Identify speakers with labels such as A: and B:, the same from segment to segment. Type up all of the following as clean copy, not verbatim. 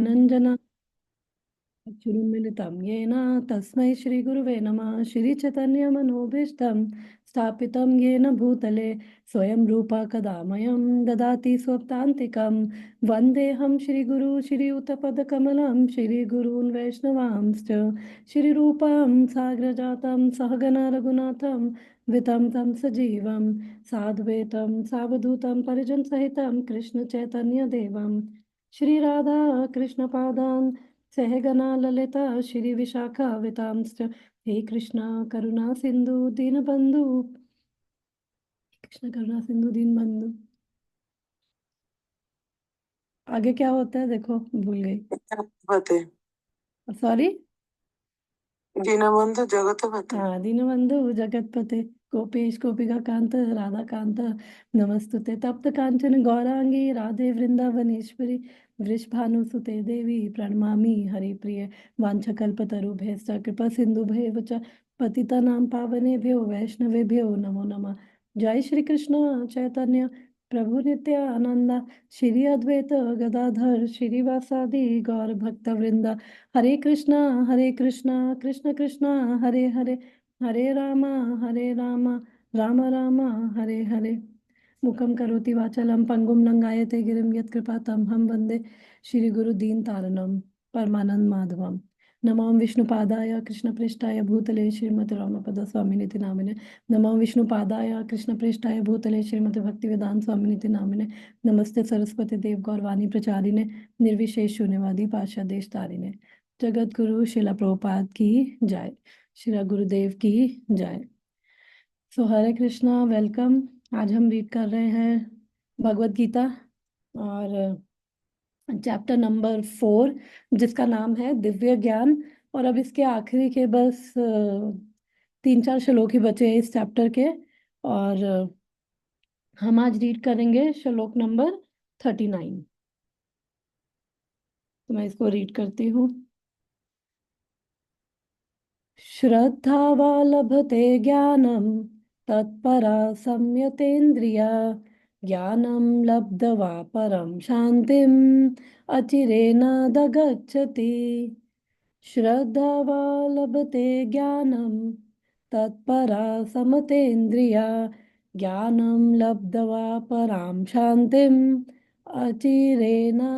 A: नंजना अच्युतमिलितं येन तस्मै श्रीगुरुवे नमः। श्रीचैतन्यमनोभीष्टं स्थापितं येन भूतले स्वयं रूपा कदा मह्यं ददाति स्वपदान्तिकं। वन्देऽहं श्रीगुरु श्रीयुतपदकमलं श्रीगुरून् वैष्णवांश्च श्रीरूपं साग्रजातं सहगण रघुनाथं वितं तं सजीवं साद्वैतं सावधूतं परिजनसहितं कृष्णचैतन्यदेवं श्री राधा कृष्ण पादान् सहगना ललिता श्री विशाखा वितांश्च। हे कृष्णा करुणा सिंधु दीनबंधु, कृष्ण करुणा सिंधु दीनबंधु। आगे क्या होता है देखो, भूल गई।
B: जगतपते
A: सॉरी।
B: दीनबंधु जगतपते।
A: हाँ, दीनबंधु जगतपते गोपेश गोपिका कांत राधा कांत नमस्तुते। तप्त कांचन गौरांगी राधे वृंदावनेश्वरी वृषभानुसुते देवी प्रणमामि हरिप्रिय। वाञ्छकल्पतरुभ्यश्च कृपा सिन्धुभ्येव च पतितानां पावनेभ्यो वैष्णवेभ्यो नमो नमः। जय श्री कृष्ण चैतन्य प्रभु नित्यानंद श्री अद्वैत गदाधर श्रीवासादि गौर भक्त वृंद। हरे कृष्णा कृष्ण कृष्णा हरे हरे, हरे राम राम राम हरे हरे। मुखं करोति वाचालं पंगुं लंघायते गिरिं यत्कृपातमहं वन्दे श्रीगुरुदीनतारिणं परमानंद माधवम्। नमो विष्णुपादाय कृष्णप्रेष्ठाय भूतले श्रीमते रामपदस्वामिनिति नामिने। नमो विष्णुपादाय कृष्णप्रेष्ठाय भूतले श्रीमते भक्तिवेदांत स्वामिनिति नामिने। नमस्ते सरस्वती देव गौरवाणी प्रचारिणे निर्विशेष शून्यवादी पाशादेश तारिणे। जगत गुरु शिला प्रभुपाद की जय। श्री गुरुदेव की जय। सो हरे कृष्णा, वेलकम। आज हम रीड कर रहे हैं भगवत गीता और चैप्टर नंबर 4 जिसका नाम है दिव्य ज्ञान। और अब इसके आखिरी के बस 3-4 श्लोक ही बचे हैं इस चैप्टर के। और हम आज रीड करेंगे श्लोक नंबर 39। तो मैं इसको रीड करती हूँ। श्रद्धावा लभते ज्ञानं तत्परा संयतेन्द्रिया ज्ञानं लब्ध्वा परं शान्तिम् अचिरेणाधिगच्छति। श्रद्धावा लभते ज्ञानं तत्परा समतेन्द्रिया ज्ञानं लब्ध्वा परां शान्तिम् अचिरेणाधिगच्छति।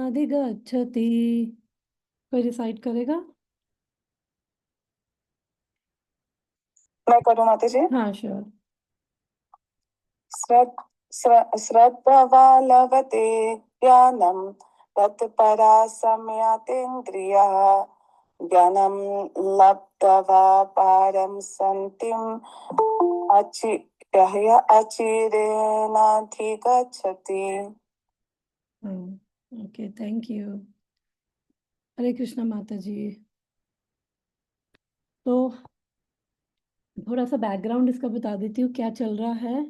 A: कोई रिसाइट करेगा?
B: मैं करूँ माता जी?
A: हाँ, श्योर।
B: श्रद्धवा लभते ज्ञानं तत्परा संयतेन्द्रियः ज्ञानं लब्ध्वा पारं सन्तिम् अचिरेणाधिगच्छति।
A: Okay, thank you. Hare Krishna माता जी। तो थोड़ा सा बैकग्राउंड इसका बता देती हूँ क्या चल रहा है।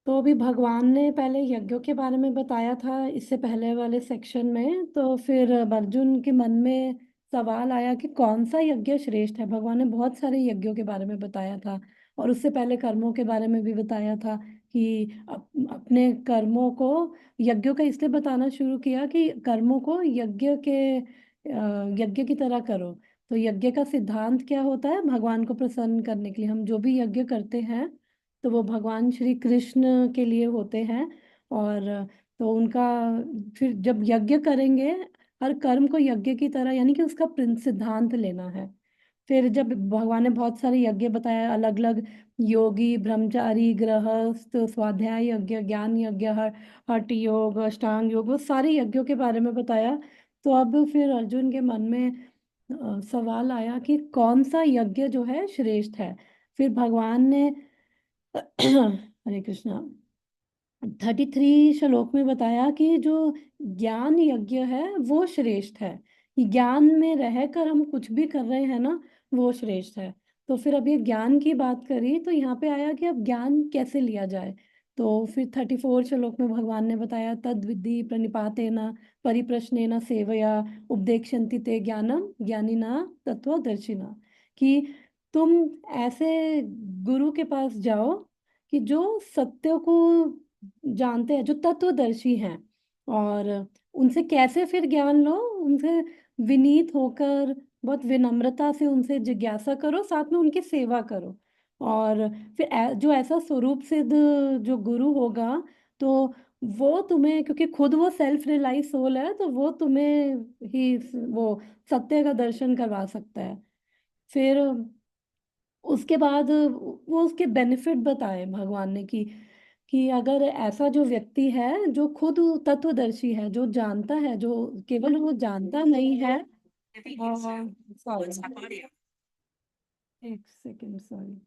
A: तो अभी भगवान ने पहले यज्ञों के बारे में बताया था इससे पहले वाले सेक्शन में। तो फिर अर्जुन के मन में सवाल आया कि कौन सा यज्ञ श्रेष्ठ है। भगवान ने बहुत सारे यज्ञों के बारे में बताया था और उससे पहले कर्मों के बारे में भी बताया था कि अपने कर्मों को यज्ञों का इसलिए बताना शुरू किया कि कर्मों को यज्ञ की तरह करो। तो यज्ञ का सिद्धांत क्या होता है? भगवान को प्रसन्न करने के लिए हम जो भी यज्ञ करते हैं तो वो भगवान श्री कृष्ण के लिए होते हैं। और तो उनका फिर जब यज्ञ करेंगे हर कर्म को यज्ञ की तरह यानी कि उसका सिद्धांत लेना है। फिर जब भगवान ने बहुत सारे यज्ञ बताया अलग अलग, योगी ब्रह्मचारी गृहस्थ स्वाध्याय यज्ञ ज्ञान यज्ञ हठ योग अष्टांग योग, वो सारे यज्ञों के बारे में बताया। तो अब फिर अर्जुन के मन में सवाल आया कि कौन सा यज्ञ जो है श्रेष्ठ है। फिर भगवान ने हरे कृष्णा 33 श्लोक में बताया कि जो ज्ञान यज्ञ है वो श्रेष्ठ है। ज्ञान में रहकर हम कुछ भी कर रहे हैं ना, वो श्रेष्ठ है। तो फिर अब ये ज्ञान की बात करी तो यहाँ पे आया कि अब ज्ञान कैसे लिया जाए। तो फिर 34 श्लोक में भगवान ने बताया तद विद्धि प्रणिपातेन परिप्रश्नेन सेवया उपदेक्षन्ति ते ज्ञानम ज्ञानिना तत्वदर्शिना। कि तुम ऐसे गुरु के पास जाओ कि जो सत्य को जानते हैं, जो तत्वदर्शी हैं। और उनसे कैसे फिर ज्ञान लो? उनसे विनीत होकर, बहुत विनम्रता से उनसे जिज्ञासा करो, साथ में उनकी सेवा करो। और फिर जो ऐसा स्वरूप सिद्ध जो गुरु होगा, तो वो तुम्हें, क्योंकि खुद वो सेल्फ रियलाइज सोल है, तो वो तुम्हें ही वो सत्य का दर्शन करवा सकता है। फिर उसके बाद वो उसके बेनिफिट बताए भगवान ने कि अगर ऐसा जो व्यक्ति है जो खुद तत्वदर्शी है, जो जानता है, जो केवल वो जानता नहीं है। सॉरी, एक सेकंड, सॉरी।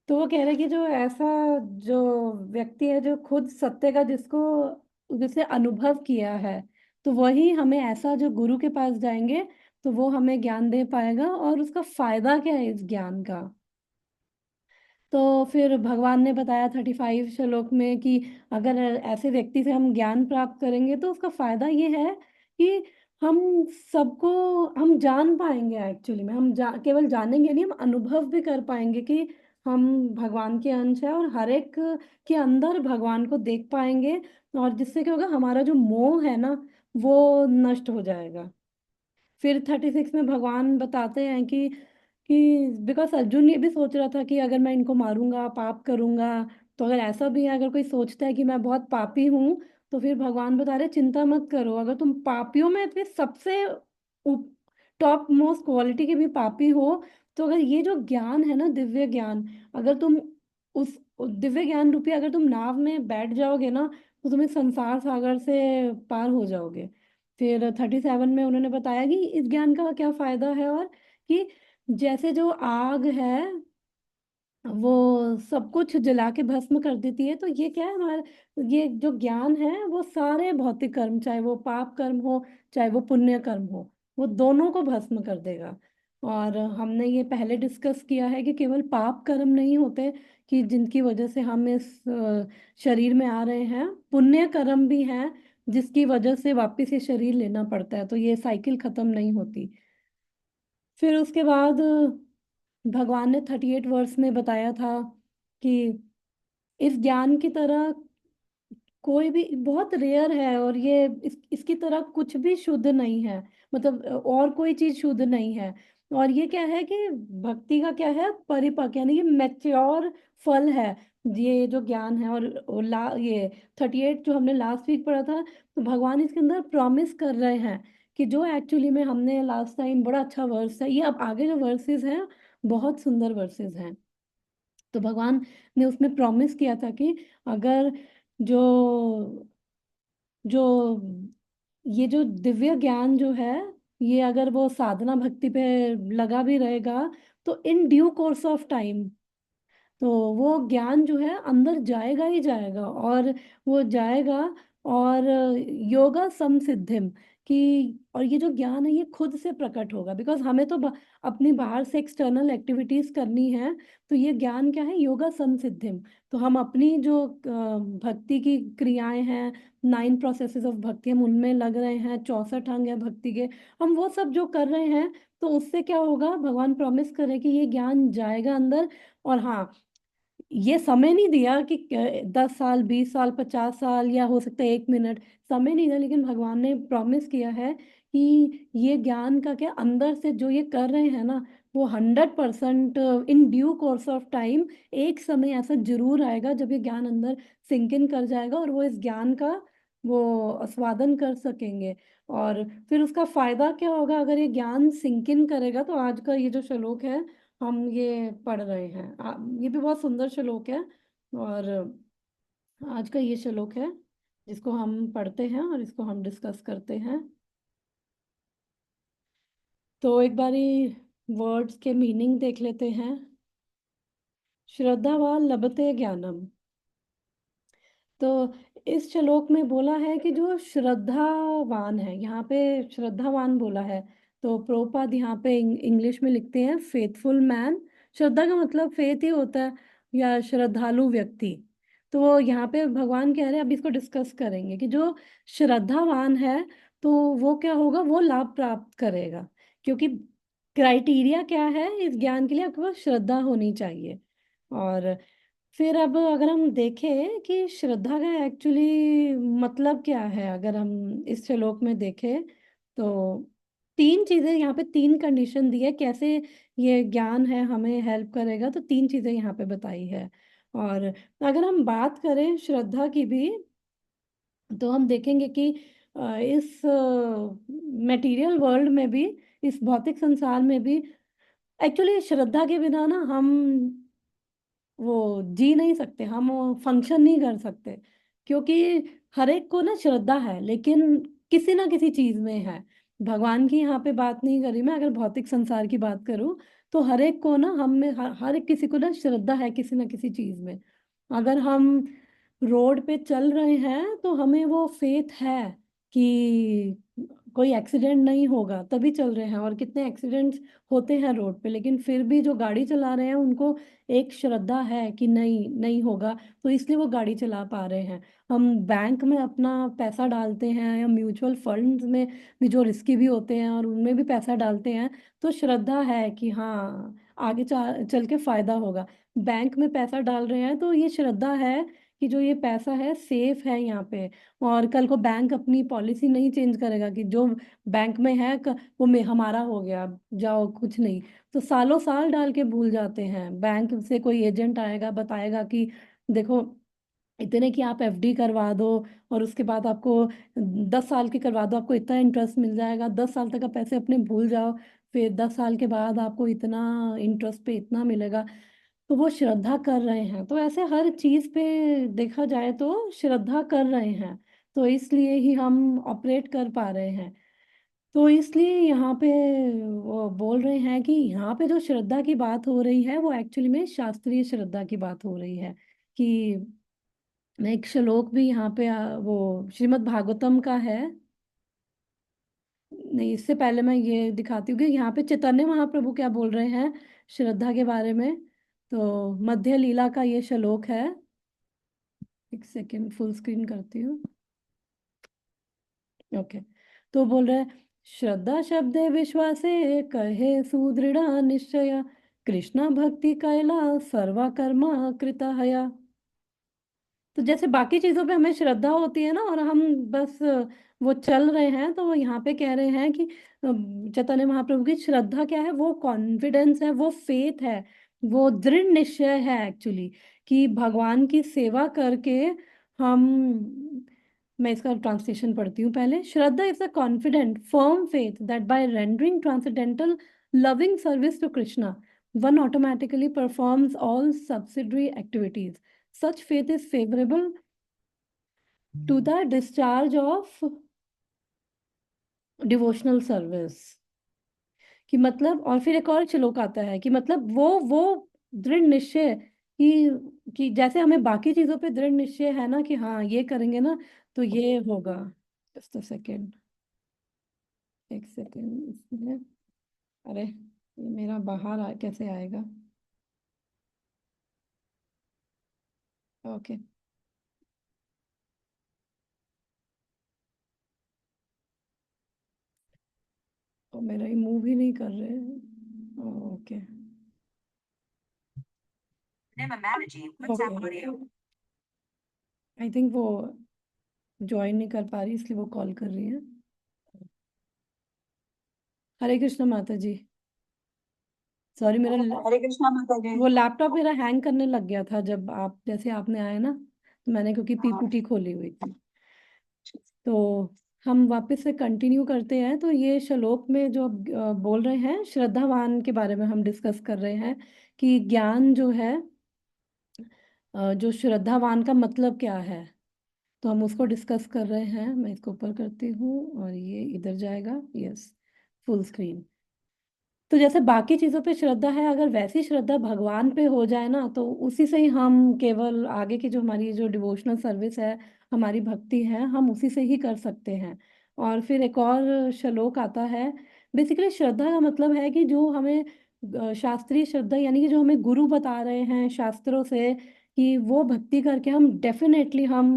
A: तो वो कह रहे कि जो ऐसा जो व्यक्ति है जो खुद सत्य का जिसको जिसे अनुभव किया है, तो वही हमें, ऐसा जो गुरु के पास जाएंगे तो वो हमें ज्ञान दे पाएगा। और उसका फायदा क्या है इस ज्ञान का? तो फिर भगवान ने बताया 35 श्लोक में कि अगर ऐसे व्यक्ति से हम ज्ञान प्राप्त करेंगे तो उसका फायदा ये है कि हम सबको हम जान पाएंगे। एक्चुअली में हम केवल जानेंगे नहीं, हम अनुभव भी कर पाएंगे कि हम भगवान के अंश है, और हर एक के अंदर भगवान को देख पाएंगे। और जिससे क्या होगा, हमारा जो मोह है ना, वो नष्ट हो जाएगा। फिर 36 में भगवान बताते हैं कि बिकॉज अर्जुन ये भी सोच रहा था कि अगर मैं इनको मारूंगा, पाप करूंगा, तो अगर ऐसा भी है, अगर कोई सोचता है कि मैं बहुत पापी हूं, तो फिर भगवान बता रहे चिंता मत करो। अगर तुम पापियों में फिर सबसे टॉप मोस्ट क्वालिटी के भी पापी हो, तो अगर ये जो ज्ञान है ना, दिव्य ज्ञान, अगर तुम उस दिव्य ज्ञान रूपी अगर तुम नाव में बैठ जाओगे ना, तो तुम इस संसार सागर से पार हो जाओगे। फिर 37 में उन्होंने बताया कि इस ज्ञान का क्या फायदा है, और कि जैसे जो आग है वो सब कुछ जला के भस्म कर देती है, तो ये क्या है, हमारा ये जो ज्ञान है वो सारे भौतिक कर्म, चाहे वो पाप कर्म हो चाहे वो पुण्य कर्म हो, वो दोनों को भस्म कर देगा। और हमने ये पहले डिस्कस किया है कि केवल पाप कर्म नहीं होते कि जिनकी वजह से हम इस शरीर में आ रहे हैं, पुण्य कर्म भी हैं जिसकी वजह से वापस ये शरीर लेना पड़ता है, तो ये साइकिल खत्म नहीं होती। फिर उसके बाद भगवान ने 38 वर्स में बताया था कि इस ज्ञान की तरह कोई भी बहुत रेयर है, और ये इसकी तरह कुछ भी शुद्ध नहीं है, मतलब और कोई चीज शुद्ध नहीं है। और ये क्या है कि भक्ति का क्या है, परिपक्व यानी कि मैच्योर फल है ये जो ज्ञान है। और ये 38 जो हमने लास्ट वीक पढ़ा था, तो भगवान इसके अंदर प्रॉमिस कर रहे हैं कि जो एक्चुअली में हमने लास्ट टाइम, बड़ा अच्छा वर्स है ये, अब आगे जो वर्सेस हैं बहुत सुंदर वर्सेस हैं। तो भगवान ने उसमें प्रॉमिस किया था कि अगर जो जो ये जो दिव्य ज्ञान जो है, ये अगर वो साधना भक्ति पे लगा भी रहेगा, तो in due course of time, तो वो ज्ञान जो है अंदर जाएगा ही जाएगा। और वो जाएगा, और योगा समसिद्धिम कि, और ये जो ज्ञान है ये खुद से प्रकट होगा, बिकॉज हमें तो अपनी बाहर से एक्सटर्नल एक्टिविटीज करनी है। तो ये ज्ञान क्या है, योगा समसिद्धिम। तो हम अपनी जो भक्ति की क्रियाएं हैं, 9 प्रोसेसेस ऑफ भक्ति, हम उनमें लग रहे हैं, 64 अंग है भक्ति के, हम वो सब जो कर रहे हैं, तो उससे क्या होगा, भगवान प्रॉमिस करे कि ये ज्ञान जाएगा अंदर। और हाँ, ये समय नहीं दिया कि 10 साल, 20 साल, 50 साल, या हो सकता है 1 मिनट, समय नहीं दिया, लेकिन भगवान ने प्रॉमिस किया है कि ये ज्ञान का क्या, अंदर से जो ये कर रहे हैं ना, वो 100% in due course of time, एक समय ऐसा जरूर आएगा जब ये ज्ञान अंदर सिंक इन कर जाएगा, और वो इस ज्ञान का वो आस्वादन कर सकेंगे। और फिर उसका फायदा क्या होगा, अगर ये ज्ञान सिंक इन करेगा, तो आज का ये जो श्लोक है हम ये पढ़ रहे हैं, ये भी बहुत सुंदर श्लोक है। और आज का ये श्लोक है जिसको हम पढ़ते हैं और इसको हम डिस्कस करते हैं। तो एक बारी वर्ड्स के मीनिंग देख लेते हैं। श्रद्धावान लभते ज्ञानम। तो इस श्लोक में बोला है कि जो श्रद्धावान है, यहाँ पे श्रद्धावान बोला है, तो प्रोपाद यहाँ पे इंग्लिश में लिखते हैं फेथफुल मैन। श्रद्धा का मतलब फेथ ही होता है, या श्रद्धालु व्यक्ति। तो वो यहाँ पे भगवान कह रहे हैं, अब इसको डिस्कस करेंगे कि जो श्रद्धावान है, तो वो क्या होगा, वो लाभ प्राप्त करेगा। क्योंकि क्राइटेरिया क्या है इस ज्ञान के लिए, आपके पास श्रद्धा होनी चाहिए। और फिर अब अगर हम देखें कि श्रद्धा का एक्चुअली मतलब क्या है, अगर हम इस श्लोक में देखें तो तीन चीजें यहाँ पे, तीन कंडीशन दी है कैसे ये ज्ञान है हमें हेल्प करेगा, तो तीन चीजें यहाँ पे बताई है। और अगर हम बात करें श्रद्धा की भी, तो हम देखेंगे कि इस मटेरियल वर्ल्ड में भी, इस भौतिक संसार में भी एक्चुअली श्रद्धा के बिना ना हम वो जी नहीं सकते, हम फंक्शन नहीं कर सकते। क्योंकि हर एक को ना श्रद्धा है, लेकिन किसी ना किसी चीज में है। भगवान की यहाँ पे बात नहीं करी मैं, अगर भौतिक संसार की बात करूँ तो हर एक को ना, हम में हर एक किसी को ना श्रद्धा है किसी ना किसी चीज में। अगर हम रोड पे चल रहे हैं तो हमें वो फेथ है कि कोई एक्सीडेंट नहीं होगा, तभी चल रहे हैं। और कितने एक्सीडेंट्स होते हैं रोड पे, लेकिन फिर भी जो गाड़ी चला रहे हैं उनको एक श्रद्धा है कि नहीं नहीं होगा, तो इसलिए वो गाड़ी चला पा रहे हैं। हम बैंक में अपना पैसा डालते हैं, या म्यूचुअल फंड्स में भी जो रिस्की भी होते हैं और उनमें भी पैसा डालते हैं, तो श्रद्धा है कि हाँ आगे चल के फायदा होगा। बैंक में पैसा डाल रहे हैं तो ये श्रद्धा है कि जो ये पैसा है सेफ है यहाँ पे। और कल को बैंक अपनी पॉलिसी नहीं चेंज करेगा कि जो बैंक में है वो में हमारा हो गया, जाओ कुछ नहीं। तो सालों साल डाल के भूल जाते हैं। बैंक से कोई एजेंट आएगा बताएगा कि देखो इतने की आप एफडी करवा दो, और उसके बाद आपको 10 साल की करवा दो, आपको इतना इंटरेस्ट मिल जाएगा, 10 साल तक आप पैसे अपने भूल जाओ, फिर 10 साल के बाद आपको इतना इंटरेस्ट पे इतना मिलेगा। तो वो श्रद्धा कर रहे हैं। तो ऐसे हर चीज पे देखा जाए तो श्रद्धा कर रहे हैं, तो इसलिए ही हम ऑपरेट कर पा रहे हैं। तो इसलिए यहाँ पे वो बोल रहे हैं कि यहाँ पे जो श्रद्धा की बात हो रही है वो एक्चुअली में शास्त्रीय श्रद्धा की बात हो रही है। कि मैं एक श्लोक भी यहाँ पे वो श्रीमद् भागवतम का है। नहीं, इससे पहले मैं ये दिखाती हूँ कि यहाँ पे चैतन्य महाप्रभु क्या बोल रहे हैं श्रद्धा के बारे में। तो मध्य लीला का ये श्लोक है। एक सेकेंड, फुल स्क्रीन करती हूँ। ओके। तो बोल रहे हैं, श्रद्धा शब्दे विश्वासे कहे सुदृढ़ निश्चय, कृष्णा भक्ति कैला सर्वा कर्मा कृता हया। तो जैसे बाकी चीजों पे हमें श्रद्धा होती है ना, और हम बस वो चल रहे हैं, तो वो यहाँ पे कह रहे हैं कि चैतन्य महाप्रभु की श्रद्धा क्या है, वो कॉन्फिडेंस है, वो फेथ है, वो दृढ़ निश्चय है एक्चुअली, कि भगवान की सेवा करके हम, मैं इसका ट्रांसलेशन पढ़ती हूँ पहले। Shraddha is a confident firm faith that by rendering transcendental loving service to Krishna, one automatically performs all subsidiary activities. Such faith is favorable to the discharge of devotional service। कि मतलब, और फिर एक और श्लोक आता है कि मतलब वो दृढ़ निश्चय कि जैसे हमें बाकी चीजों पे दृढ़ निश्चय है ना कि हाँ ये करेंगे ना तो ये होगा। जस्ट अ सेकेंड, एक सेकेंड इसमें, अरे ये मेरा बाहर कैसे आएगा। ओके। और मेरा ये मूव ही नहीं कर रहे हैं। ओके ओके, आई थिंक वो ज्वाइन नहीं कर पा रही इसलिए वो कॉल कर रही है। हरे कृष्ण माता जी। सॉरी, मेरा
B: हरे कृष्णा माता जी।
A: वो लैपटॉप मेरा हैंग करने लग गया था जब आप, जैसे आपने आए ना, तो मैंने क्योंकि
B: हाँ,
A: पीपीटी खोली हुई थी। तो हम वापस से कंटिन्यू करते हैं। तो ये श्लोक में जो बोल रहे हैं श्रद्धावान के बारे में हम डिस्कस कर रहे हैं कि ज्ञान जो है, जो श्रद्धावान का मतलब क्या है, तो हम उसको डिस्कस कर रहे हैं। मैं इसको ऊपर करती हूँ और ये इधर जाएगा, यस, फुल स्क्रीन। तो जैसे बाकी चीजों पे श्रद्धा है, अगर वैसी श्रद्धा भगवान पे हो जाए ना, तो उसी से ही हम केवल आगे की जो हमारी जो डिवोशनल सर्विस है, हमारी भक्ति है, हम उसी से ही कर सकते हैं। और फिर एक और श्लोक आता है। बेसिकली श्रद्धा का मतलब है कि जो हमें शास्त्रीय श्रद्धा, यानी कि जो हमें गुरु बता रहे हैं शास्त्रों से कि वो भक्ति करके हम डेफिनेटली हम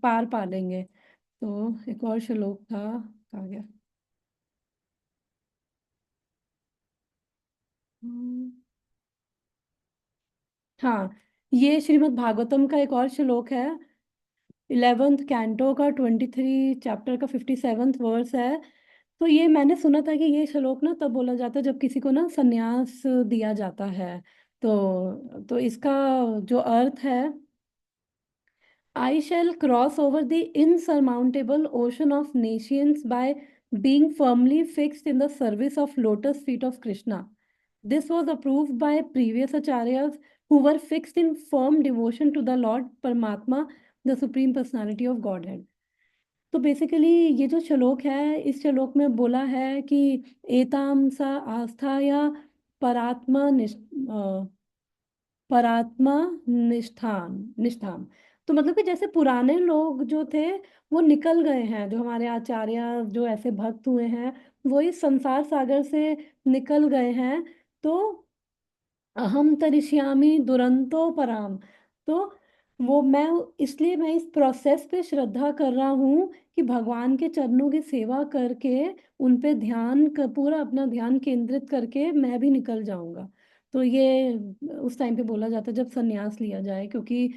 A: पार पा लेंगे। तो एक और श्लोक था, आ गया। हम्म, हाँ, ये श्रीमद् भागवतम का एक और श्लोक है, 11th कैंटो का 23 चैप्टर का 57th वर्स है। तो ये मैंने सुना था कि ये श्लोक ना तब बोला जाता है जब किसी को ना संन्यास दिया जाता है। तो इसका जो अर्थ है, I shall cross over the insurmountable ocean of nations by being firmly fixed in the service of lotus feet of Krishna. This was approved by previous acharyas who were fixed in firm devotion to the Lord Paramatma, the Supreme Personality of Godhead. तो basically ये जो श्लोक है, इस श्लोक में बोला है कि एताम सा आस्था या परात्मा परात्मा निष्ठान निष्ठाम। तो मतलब कि जैसे पुराने लोग जो थे वो निकल गए हैं, जो हमारे आचार्य जो ऐसे भक्त हुए हैं वो इस संसार सागर से निकल गए हैं। तो अहम तरिष्यामि दुरंतो पराम। तो वो मैं इसलिए मैं इस प्रोसेस पे श्रद्धा कर रहा हूँ कि भगवान के चरणों की सेवा करके उन पे पूरा अपना ध्यान केंद्रित करके मैं भी निकल जाऊंगा। तो ये उस टाइम पे बोला जाता है जब संन्यास लिया जाए, क्योंकि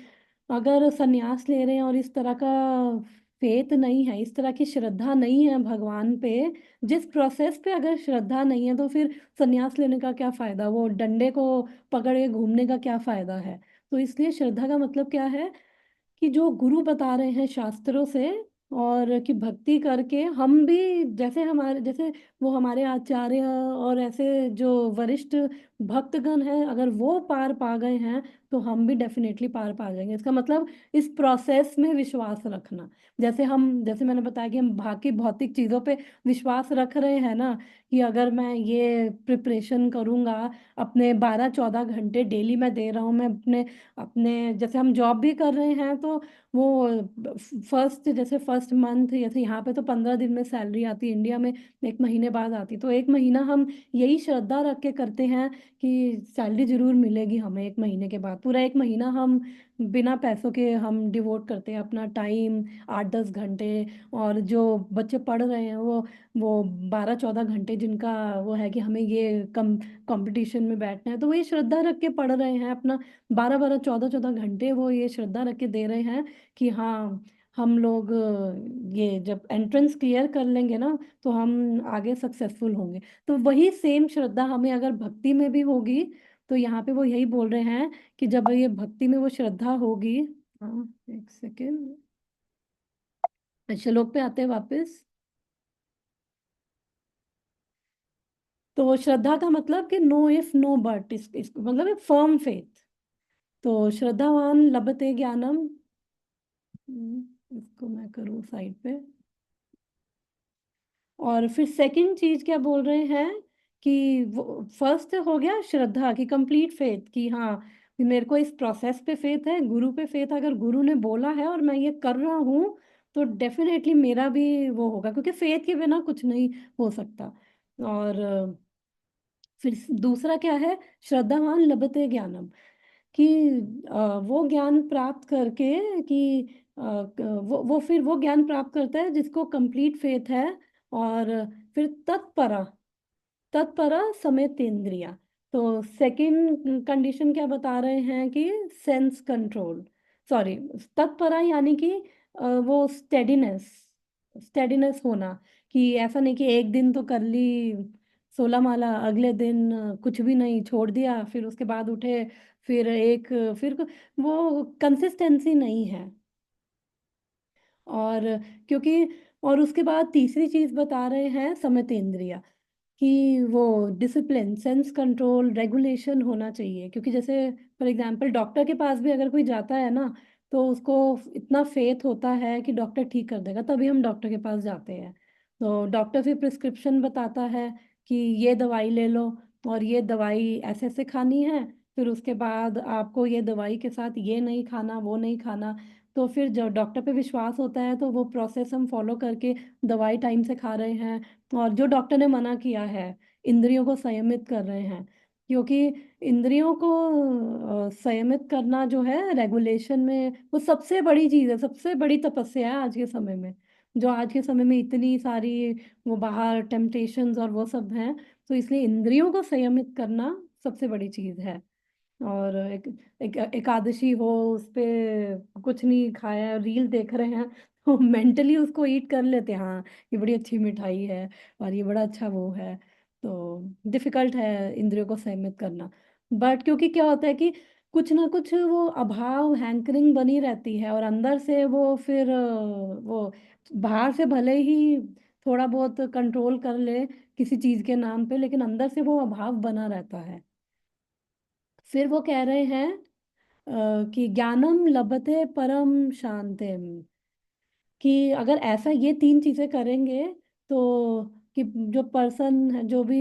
A: अगर संन्यास ले रहे हैं और इस तरह का फेथ नहीं है, इस तरह की श्रद्धा नहीं है भगवान पे, जिस प्रोसेस पे अगर श्रद्धा नहीं है तो फिर संन्यास लेने का क्या फायदा, वो डंडे को पकड़ के घूमने का क्या फायदा है। तो इसलिए श्रद्धा का मतलब क्या है कि जो गुरु बता रहे हैं शास्त्रों से, और कि भक्ति करके हम भी जैसे वो हमारे आचार्य और ऐसे जो वरिष्ठ भक्तगण हैं, अगर वो पार पा गए हैं तो हम भी डेफिनेटली पार पा जाएंगे। इसका मतलब इस प्रोसेस में विश्वास रखना। जैसे मैंने बताया कि हम बाकी भौतिक चीज़ों पे विश्वास रख रहे हैं ना, कि अगर मैं ये प्रिपरेशन करूँगा, अपने 12-14 घंटे डेली मैं दे रहा हूँ, मैं अपने अपने जैसे हम जॉब भी कर रहे हैं तो वो फर्स्ट मंथ, जैसे यहाँ पे तो 15 दिन में सैलरी आती है, इंडिया में 1 महीने बाद आती। तो 1 महीना हम यही श्रद्धा रख के करते हैं कि सैलरी जरूर मिलेगी हमें 1 महीने के बाद। पूरा 1 महीना हम बिना पैसों के हम डिवोट करते हैं अपना टाइम, 8-10 घंटे। और जो बच्चे पढ़ रहे हैं वो 12-14 घंटे जिनका वो है कि हमें ये कंपटीशन में बैठना है, तो वो ये श्रद्धा रख के पढ़ रहे हैं अपना 12-12 14-14 घंटे, वो ये श्रद्धा रख के दे रहे हैं कि हाँ, हम लोग ये जब एंट्रेंस क्लियर कर लेंगे ना तो हम आगे सक्सेसफुल होंगे। तो वही सेम श्रद्धा हमें अगर भक्ति में भी होगी, तो यहाँ पे वो यही बोल रहे हैं कि जब ये भक्ति में वो श्रद्धा होगी। हाँ, एक सेकेंड, श्लोक पे आते हैं वापस। तो श्रद्धा का मतलब कि नो इफ नो बट, इस मतलब एक फर्म फेथ। तो श्रद्धावान लभते ज्ञानम। इसको मैं करूँ साइड पे। और फिर सेकंड चीज क्या बोल रहे हैं कि वो फर्स्ट हो गया श्रद्धा की कंप्लीट फेथ, कि हाँ कि मेरे को इस प्रोसेस पे फेथ है, गुरु पे फेथ। अगर गुरु ने बोला है और मैं ये कर रहा हूँ तो डेफिनेटली मेरा भी वो होगा, क्योंकि फेथ के बिना कुछ नहीं हो सकता। और फिर दूसरा क्या है, श्रद्धावान लभते ज्ञानम, कि वो ज्ञान प्राप्त करके कि वो फिर वो ज्ञान प्राप्त करता है जिसको कंप्लीट फेथ है। और फिर तत्परा तत्परा समेत इंद्रिया। तो सेकंड कंडीशन क्या बता रहे हैं कि सेंस कंट्रोल, सॉरी, तत्परा यानी कि वो स्टेडीनेस, स्टेडीनेस होना, कि ऐसा नहीं कि एक दिन तो कर ली 16 माला, अगले दिन कुछ भी नहीं, छोड़ दिया, फिर उसके बाद उठे, फिर वो कंसिस्टेंसी नहीं है। और क्योंकि और उसके बाद तीसरी चीज बता रहे हैं समत इंद्रिया, कि वो डिसिप्लिन, सेंस कंट्रोल, रेगुलेशन होना चाहिए। क्योंकि जैसे फॉर एग्जांपल डॉक्टर के पास भी अगर कोई जाता है ना, तो उसको इतना फेथ होता है कि डॉक्टर ठीक कर देगा, तभी हम डॉक्टर के पास जाते हैं। तो डॉक्टर फिर प्रिस्क्रिप्शन बताता है कि ये दवाई ले लो, और ये दवाई ऐसे ऐसे खानी है, फिर उसके बाद आपको ये दवाई के साथ ये नहीं खाना, वो नहीं खाना। तो फिर जब डॉक्टर पे विश्वास होता है तो वो प्रोसेस हम फॉलो करके दवाई टाइम से खा रहे हैं, और जो डॉक्टर ने मना किया है इंद्रियों को संयमित कर रहे हैं। क्योंकि इंद्रियों को संयमित करना जो है रेगुलेशन में, वो सबसे बड़ी चीज़ है, सबसे बड़ी तपस्या है आज के समय में। जो आज के समय में इतनी सारी वो बाहर टेम्पटेशंस और वो सब हैं, तो इसलिए इंद्रियों को संयमित करना सबसे बड़ी चीज़ है। और एकादशी हो, उस पे कुछ नहीं खाया, रील देख रहे हैं, तो मेंटली उसको ईट कर लेते हैं, हाँ ये बड़ी अच्छी मिठाई है और ये बड़ा अच्छा वो है। तो डिफिकल्ट है इंद्रियों को संयमित करना। बट क्योंकि क्या होता है कि कुछ ना कुछ वो अभाव, हैंकरिंग बनी रहती है, और अंदर से वो फिर वो बाहर से भले ही थोड़ा बहुत कंट्रोल कर ले किसी चीज के नाम पे, लेकिन अंदर से वो अभाव बना रहता है। फिर वो कह रहे हैं कि ज्ञानम लभते परम शांतिम, कि अगर ऐसा ये तीन चीजें करेंगे तो कि जो पर्सन है, जो भी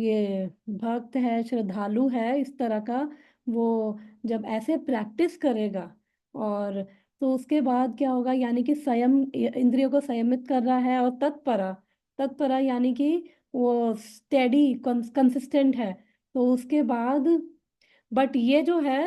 A: ये भक्त है, श्रद्धालु है इस तरह का, वो जब ऐसे प्रैक्टिस करेगा, और तो उसके बाद क्या होगा, यानी कि संयम, इंद्रियों को संयमित कर रहा है, और तत्परा, तत्परा यानी कि वो स्टेडी कंसिस्टेंट है। तो उसके बाद, बट ये जो है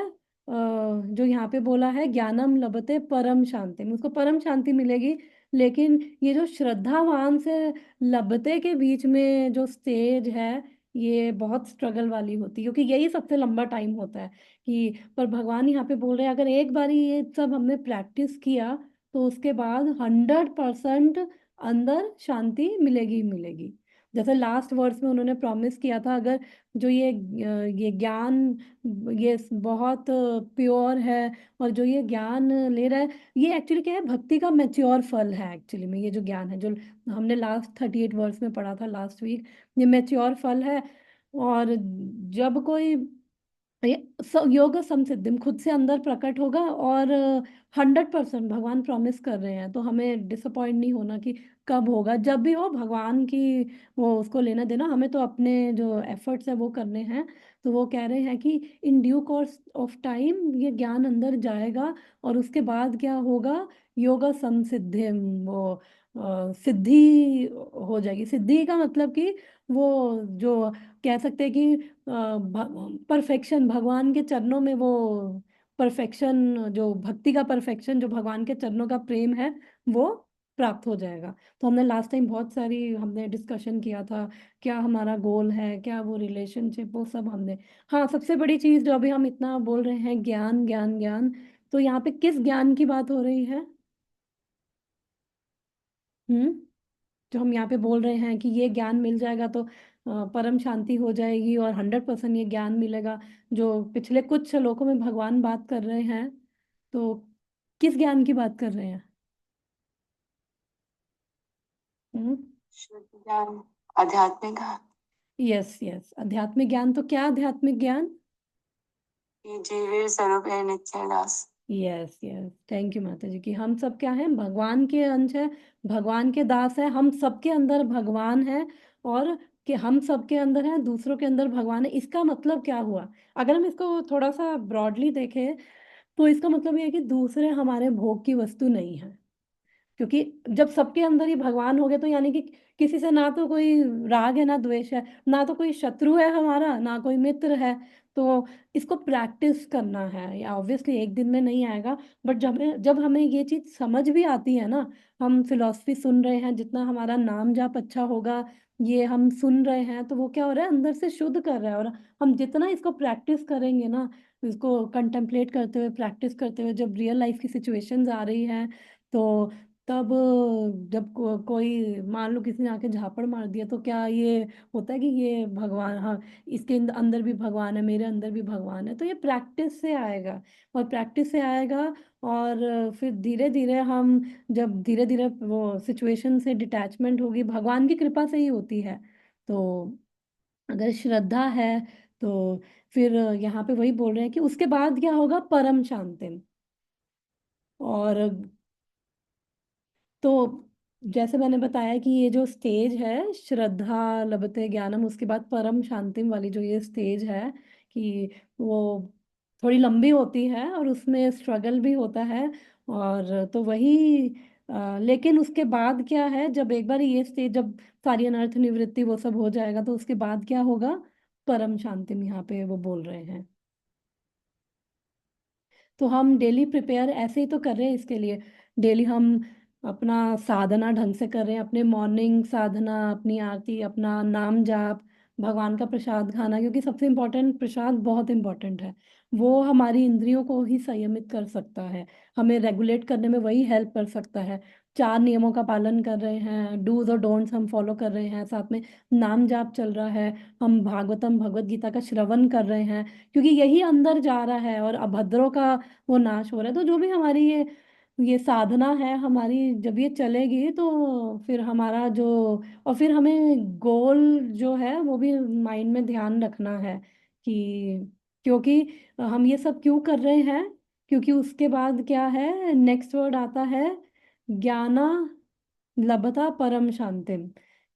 A: जो यहाँ पे बोला है ज्ञानम लभते परम शांति में, उसको परम शांति मिलेगी। लेकिन ये जो श्रद्धावान से लभते के बीच में जो स्टेज है, ये बहुत स्ट्रगल वाली होती है, क्योंकि यही सबसे लंबा टाइम होता है। कि पर भगवान यहाँ पे बोल रहे हैं, अगर एक बार ये सब हमने प्रैक्टिस किया, तो उसके बाद 100% अंदर शांति मिलेगी ही मिलेगी। जैसे लास्ट वर्ड्स में उन्होंने प्रॉमिस किया था, अगर जो ये ज्ञान, ये बहुत प्योर है, और जो ये ज्ञान ले रहा है, ये एक्चुअली क्या है, भक्ति का मैच्योर फल है एक्चुअली में। ये जो ज्ञान है, जो हमने लास्ट 38 वर्स में पढ़ा था लास्ट वीक, ये मैच्योर फल है। और जब कोई योग संसिद्धिम खुद से अंदर प्रकट होगा, और 100% भगवान प्रॉमिस कर रहे हैं, तो हमें डिसअपॉइंट नहीं होना कि कब होगा, जब भी हो भगवान की वो उसको लेना देना, हमें तो अपने जो एफर्ट्स है वो करने हैं। तो वो कह रहे हैं कि in due course of time ये ज्ञान अंदर जाएगा, और उसके बाद क्या होगा, योगा संसिद्धिम, वो सिद्धि हो जाएगी। सिद्धि का मतलब कि वो जो कह सकते हैं कि परफेक्शन, भगवान के चरणों में वो परफेक्शन, जो भक्ति का परफेक्शन, जो भगवान के चरणों का प्रेम है, वो प्राप्त हो जाएगा। तो हमने लास्ट टाइम बहुत सारी हमने डिस्कशन किया था, क्या हमारा गोल है, क्या वो रिलेशनशिप, वो सब हमने। हाँ, सबसे बड़ी चीज जो अभी हम इतना बोल रहे हैं, ज्ञान ज्ञान ज्ञान, तो यहाँ पे किस ज्ञान की बात हो रही है? हम्म, जो हम यहाँ पे बोल रहे हैं कि ये ज्ञान मिल जाएगा तो परम शांति हो जाएगी, और 100% ये ज्ञान मिलेगा, जो पिछले कुछ श्लोकों में भगवान बात कर रहे हैं, तो किस ज्ञान की बात कर रहे हैं? हम्म,
B: शुद्ध ज्ञान, आध्यात्मिक,
A: यस यस, आध्यात्मिक ज्ञान। तो क्या आध्यात्मिक ज्ञान?
B: ये जीवे स्वरूप है नित्य दास।
A: यस यस, थैंक यू माता जी, कि हम सब क्या हैं, भगवान के अंश है, भगवान के दास है, हम सबके अंदर भगवान है, और कि हम सबके अंदर हैं, दूसरों के अंदर भगवान है। इसका मतलब क्या हुआ, अगर हम इसको थोड़ा सा ब्रॉडली देखें, तो इसका मतलब ये है कि दूसरे हमारे भोग की वस्तु नहीं है। क्योंकि जब सबके अंदर ही भगवान हो गए, तो यानी कि किसी से ना तो कोई राग है, ना द्वेष है, ना तो कोई शत्रु है हमारा, ना कोई मित्र है। तो इसको प्रैक्टिस करना है, या ऑब्वियसली एक दिन में नहीं आएगा, बट जब हमें ये चीज समझ भी आती है ना, हम फिलॉसफी सुन रहे हैं, जितना हमारा नाम जाप अच्छा होगा, ये हम सुन रहे हैं, तो वो क्या हो रहा है, अंदर से शुद्ध कर रहा है। और हम जितना इसको प्रैक्टिस करेंगे ना, इसको कंटेम्पलेट करते हुए, प्रैक्टिस करते हुए, जब रियल लाइफ की सिचुएशंस आ रही हैं, तो तब जब कोई मान लो किसी ने आके झापड़ मार दिया, तो क्या ये होता है कि ये भगवान, हाँ इसके अंदर भी भगवान है, मेरे अंदर भी भगवान है? तो ये प्रैक्टिस से आएगा, और प्रैक्टिस से आएगा। और फिर धीरे धीरे हम, जब धीरे धीरे वो सिचुएशन से डिटैचमेंट होगी, भगवान की कृपा से ही होती है। तो अगर श्रद्धा है, तो फिर यहाँ पे वही बोल रहे हैं कि उसके बाद क्या होगा, परम शांति। और तो जैसे मैंने बताया कि ये जो स्टेज है, श्रद्धा लभते ज्ञानम, उसके बाद परम शांतिम वाली जो ये स्टेज है, कि वो थोड़ी लंबी होती है, और उसमें स्ट्रगल भी होता है। और तो वही लेकिन उसके बाद क्या है, जब एक बार ये स्टेज, जब सारी अनर्थ निवृत्ति वो सब हो जाएगा, तो उसके बाद क्या होगा, परम शांतिम यहाँ पे वो बोल रहे हैं। तो हम डेली प्रिपेयर ऐसे ही तो कर रहे हैं इसके लिए। डेली हम अपना साधना ढंग से कर रहे हैं, अपने मॉर्निंग साधना, अपनी आरती, अपना नाम जाप, भगवान का प्रसाद खाना, क्योंकि सबसे इम्पोर्टेंट प्रसाद बहुत इम्पोर्टेंट है। वो हमारी इंद्रियों को ही संयमित कर सकता है, हमें रेगुलेट करने में वही हेल्प कर सकता है। चार नियमों का पालन कर रहे हैं, डूज और डोंट्स हम फॉलो कर रहे हैं, साथ में नाम जाप चल रहा है, हम भागवतम भगवत गीता का श्रवण कर रहे हैं, क्योंकि यही अंदर जा रहा है और अभद्रों का वो नाश हो रहा है। तो जो भी हमारी ये साधना है हमारी, जब ये चलेगी तो फिर हमारा जो, और फिर हमें गोल जो है वो भी माइंड में ध्यान रखना है कि, क्योंकि हम ये सब क्यों कर रहे हैं, क्योंकि उसके बाद क्या है, नेक्स्ट वर्ड आता है ज्ञाना लभता परम शांतिम,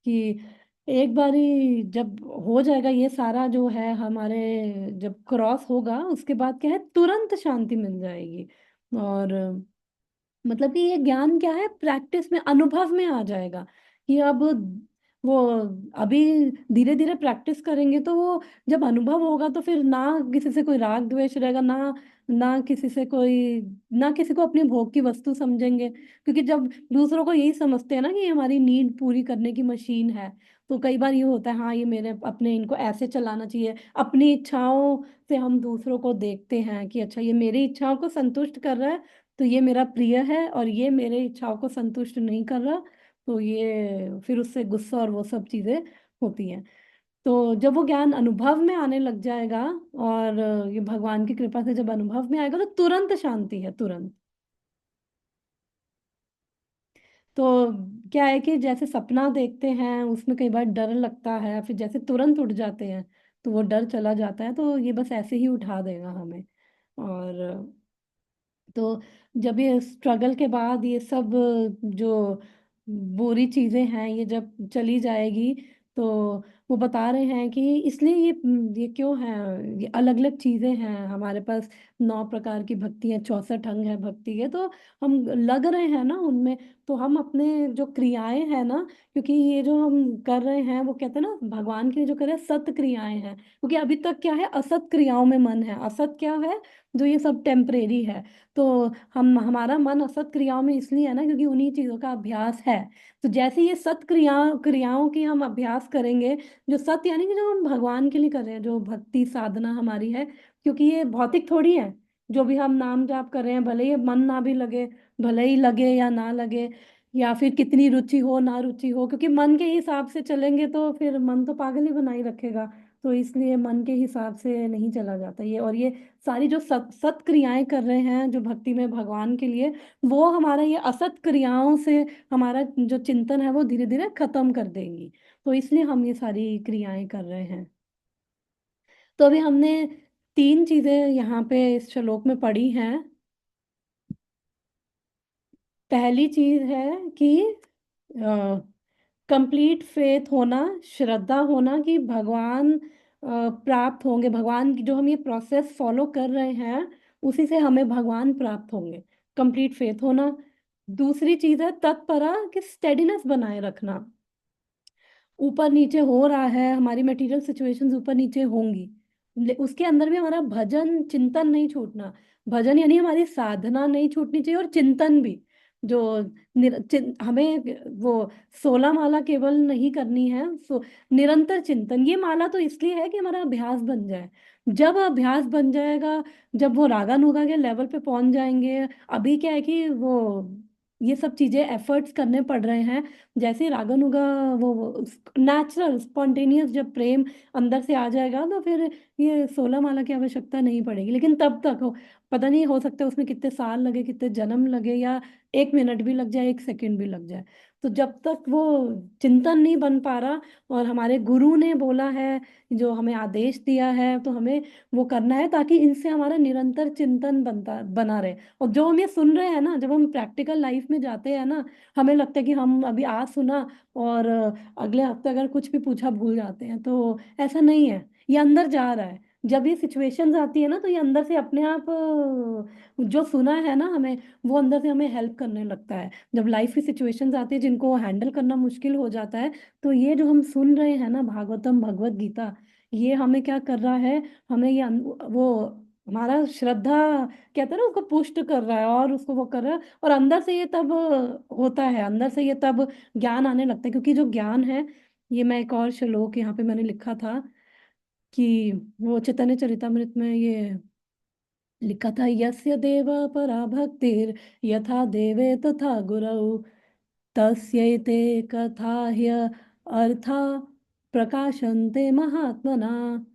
A: कि एक बारी जब हो जाएगा ये सारा जो है हमारे, जब क्रॉस होगा उसके बाद क्या है, तुरंत शांति मिल जाएगी। और मतलब कि ये ज्ञान क्या है, प्रैक्टिस में, अनुभव में आ जाएगा कि अब वो, अभी धीरे धीरे प्रैक्टिस करेंगे तो वो जब अनुभव होगा तो फिर ना किसी से कोई राग द्वेष रहेगा, ना ना किसी से कोई, ना किसी को अपनी भोग की वस्तु समझेंगे, क्योंकि जब दूसरों को यही समझते हैं ना कि ये हमारी नीड पूरी करने की मशीन है, तो कई बार ये होता है हाँ ये मेरे अपने, इनको ऐसे चलाना चाहिए, अपनी इच्छाओं से हम दूसरों को देखते हैं कि अच्छा ये मेरी इच्छाओं को संतुष्ट कर रहा है तो ये मेरा प्रिय है, और ये मेरे इच्छाओं को संतुष्ट नहीं कर रहा तो ये, फिर उससे गुस्सा और वो सब चीजें होती हैं। तो जब वो ज्ञान अनुभव में आने लग जाएगा, और ये भगवान की कृपा से जब अनुभव में आएगा तो तुरंत शांति है, तुरंत। तो क्या है कि जैसे सपना देखते हैं उसमें कई बार डर लगता है, फिर जैसे तुरंत उठ जाते हैं तो वो डर चला जाता है, तो ये बस ऐसे ही उठा देगा हमें। और तो जब ये स्ट्रगल के बाद ये सब जो बुरी चीजें हैं ये जब चली जाएगी, तो वो बता रहे हैं कि इसलिए ये क्यों है, ये अलग अलग चीजें हैं हमारे पास, 9 प्रकार की भक्ति है, 64 अंग है भक्ति के, तो हम लग रहे हैं ना उनमें, तो हम अपने जो क्रियाएं हैं ना, क्योंकि ये जो हम कर रहे हैं वो कहते हैं ना भगवान के लिए जो कर रहे हैं सत क्रियाएं हैं, क्योंकि अभी तक क्या है, असत क्रियाओं में मन है, असत क्या है, जो ये सब टेम्परेरी है। तो हम, हमारा मन असत क्रियाओं में इसलिए है ना क्योंकि उन्हीं चीजों का अभ्यास है। तो जैसे ये सत क्रियाओं की हम अभ्यास करेंगे, जो सत यानी कि जो हम भगवान के लिए कर रहे हैं, जो भक्ति साधना हमारी है, क्योंकि ये भौतिक थोड़ी है, जो भी हम नाम जाप कर रहे हैं, भले ही मन ना भी लगे, भले ही लगे या ना लगे, या फिर कितनी रुचि हो ना रुचि हो, क्योंकि मन के हिसाब से चलेंगे तो फिर मन तो पागल ही बनाई रखेगा। तो इसलिए मन के हिसाब से नहीं चला जाता ये, और ये सारी जो सत क्रियाएं कर रहे हैं जो भक्ति में भगवान के लिए, वो हमारा ये असत क्रियाओं से हमारा जो चिंतन है वो धीरे धीरे खत्म कर देंगी। तो इसलिए हम ये सारी क्रियाएं कर रहे हैं। तो अभी हमने 3 चीजें यहाँ पे इस श्लोक में पढ़ी हैं। पहली चीज है कि कंप्लीट फेथ होना, श्रद्धा होना कि भगवान प्राप्त होंगे, भगवान की जो हम ये प्रोसेस फॉलो कर रहे हैं उसी से हमें भगवान प्राप्त होंगे, कंप्लीट फेथ होना। दूसरी चीज है तत्परा कि स्टेडिनेस बनाए रखना, ऊपर नीचे हो रहा है, हमारी मटेरियल सिचुएशंस ऊपर नीचे होंगी, उसके अंदर भी हमारा भजन चिंतन नहीं छूटना, भजन यानी हमारी साधना नहीं छूटनी चाहिए, और चिंतन भी, जो हमें वो 16 माला केवल नहीं करनी है, निरंतर चिंतन, ये माला तो इसलिए है कि हमारा अभ्यास बन जाए। जब अभ्यास बन जाएगा, जब वो रागानुगा के लेवल पे पहुंच जाएंगे, अभी क्या है कि वो ये सब चीजें एफर्ट्स करने पड़ रहे हैं, जैसे रागानुगा वो नेचुरल स्पॉन्टेनियस जब प्रेम अंदर से आ जाएगा तो फिर ये 16 माला की आवश्यकता नहीं पड़ेगी, लेकिन तब तक हो, पता नहीं, हो सकता है उसमें कितने साल लगे, कितने जन्म लगे, या 1 मिनट भी लग जाए, 1 सेकंड भी लग जाए। तो जब तक वो चिंतन नहीं बन पा रहा, और हमारे गुरु ने बोला है, जो हमें आदेश दिया है, तो हमें वो करना है ताकि इनसे हमारा निरंतर चिंतन बनता बना रहे। और जो हम ये सुन रहे हैं ना, जब हम प्रैक्टिकल लाइफ में जाते हैं ना, हमें लगता है कि हम अभी आज सुना और अगले हफ्ते अगर कुछ भी पूछा भूल जाते हैं, तो ऐसा नहीं है, ये अंदर जा रहा है। जब ये सिचुएशंस आती है ना तो ये अंदर से अपने आप जो सुना है ना हमें, वो अंदर से हमें हेल्प करने लगता है। जब लाइफ की सिचुएशंस आती है जिनको हैंडल करना मुश्किल हो जाता है, तो ये जो हम सुन रहे हैं ना भागवतम भगवत गीता, ये हमें क्या कर रहा है, हमें ये वो हमारा श्रद्धा कहते हैं ना उसको पुष्ट कर रहा है, और उसको वो कर रहा है, और अंदर से ये तब होता है, अंदर से ये तब ज्ञान आने लगता है, क्योंकि जो ज्ञान है ये मैं एक और श्लोक यहाँ पे मैंने लिखा था कि वो चैतन्य चरितामृत में ये लिखा था, यस्य देव परा भक्तिर यथा देवे तथा गुरौ तस्यैते कथा ह्य अर्था प्रकाशन्ते महात्मना।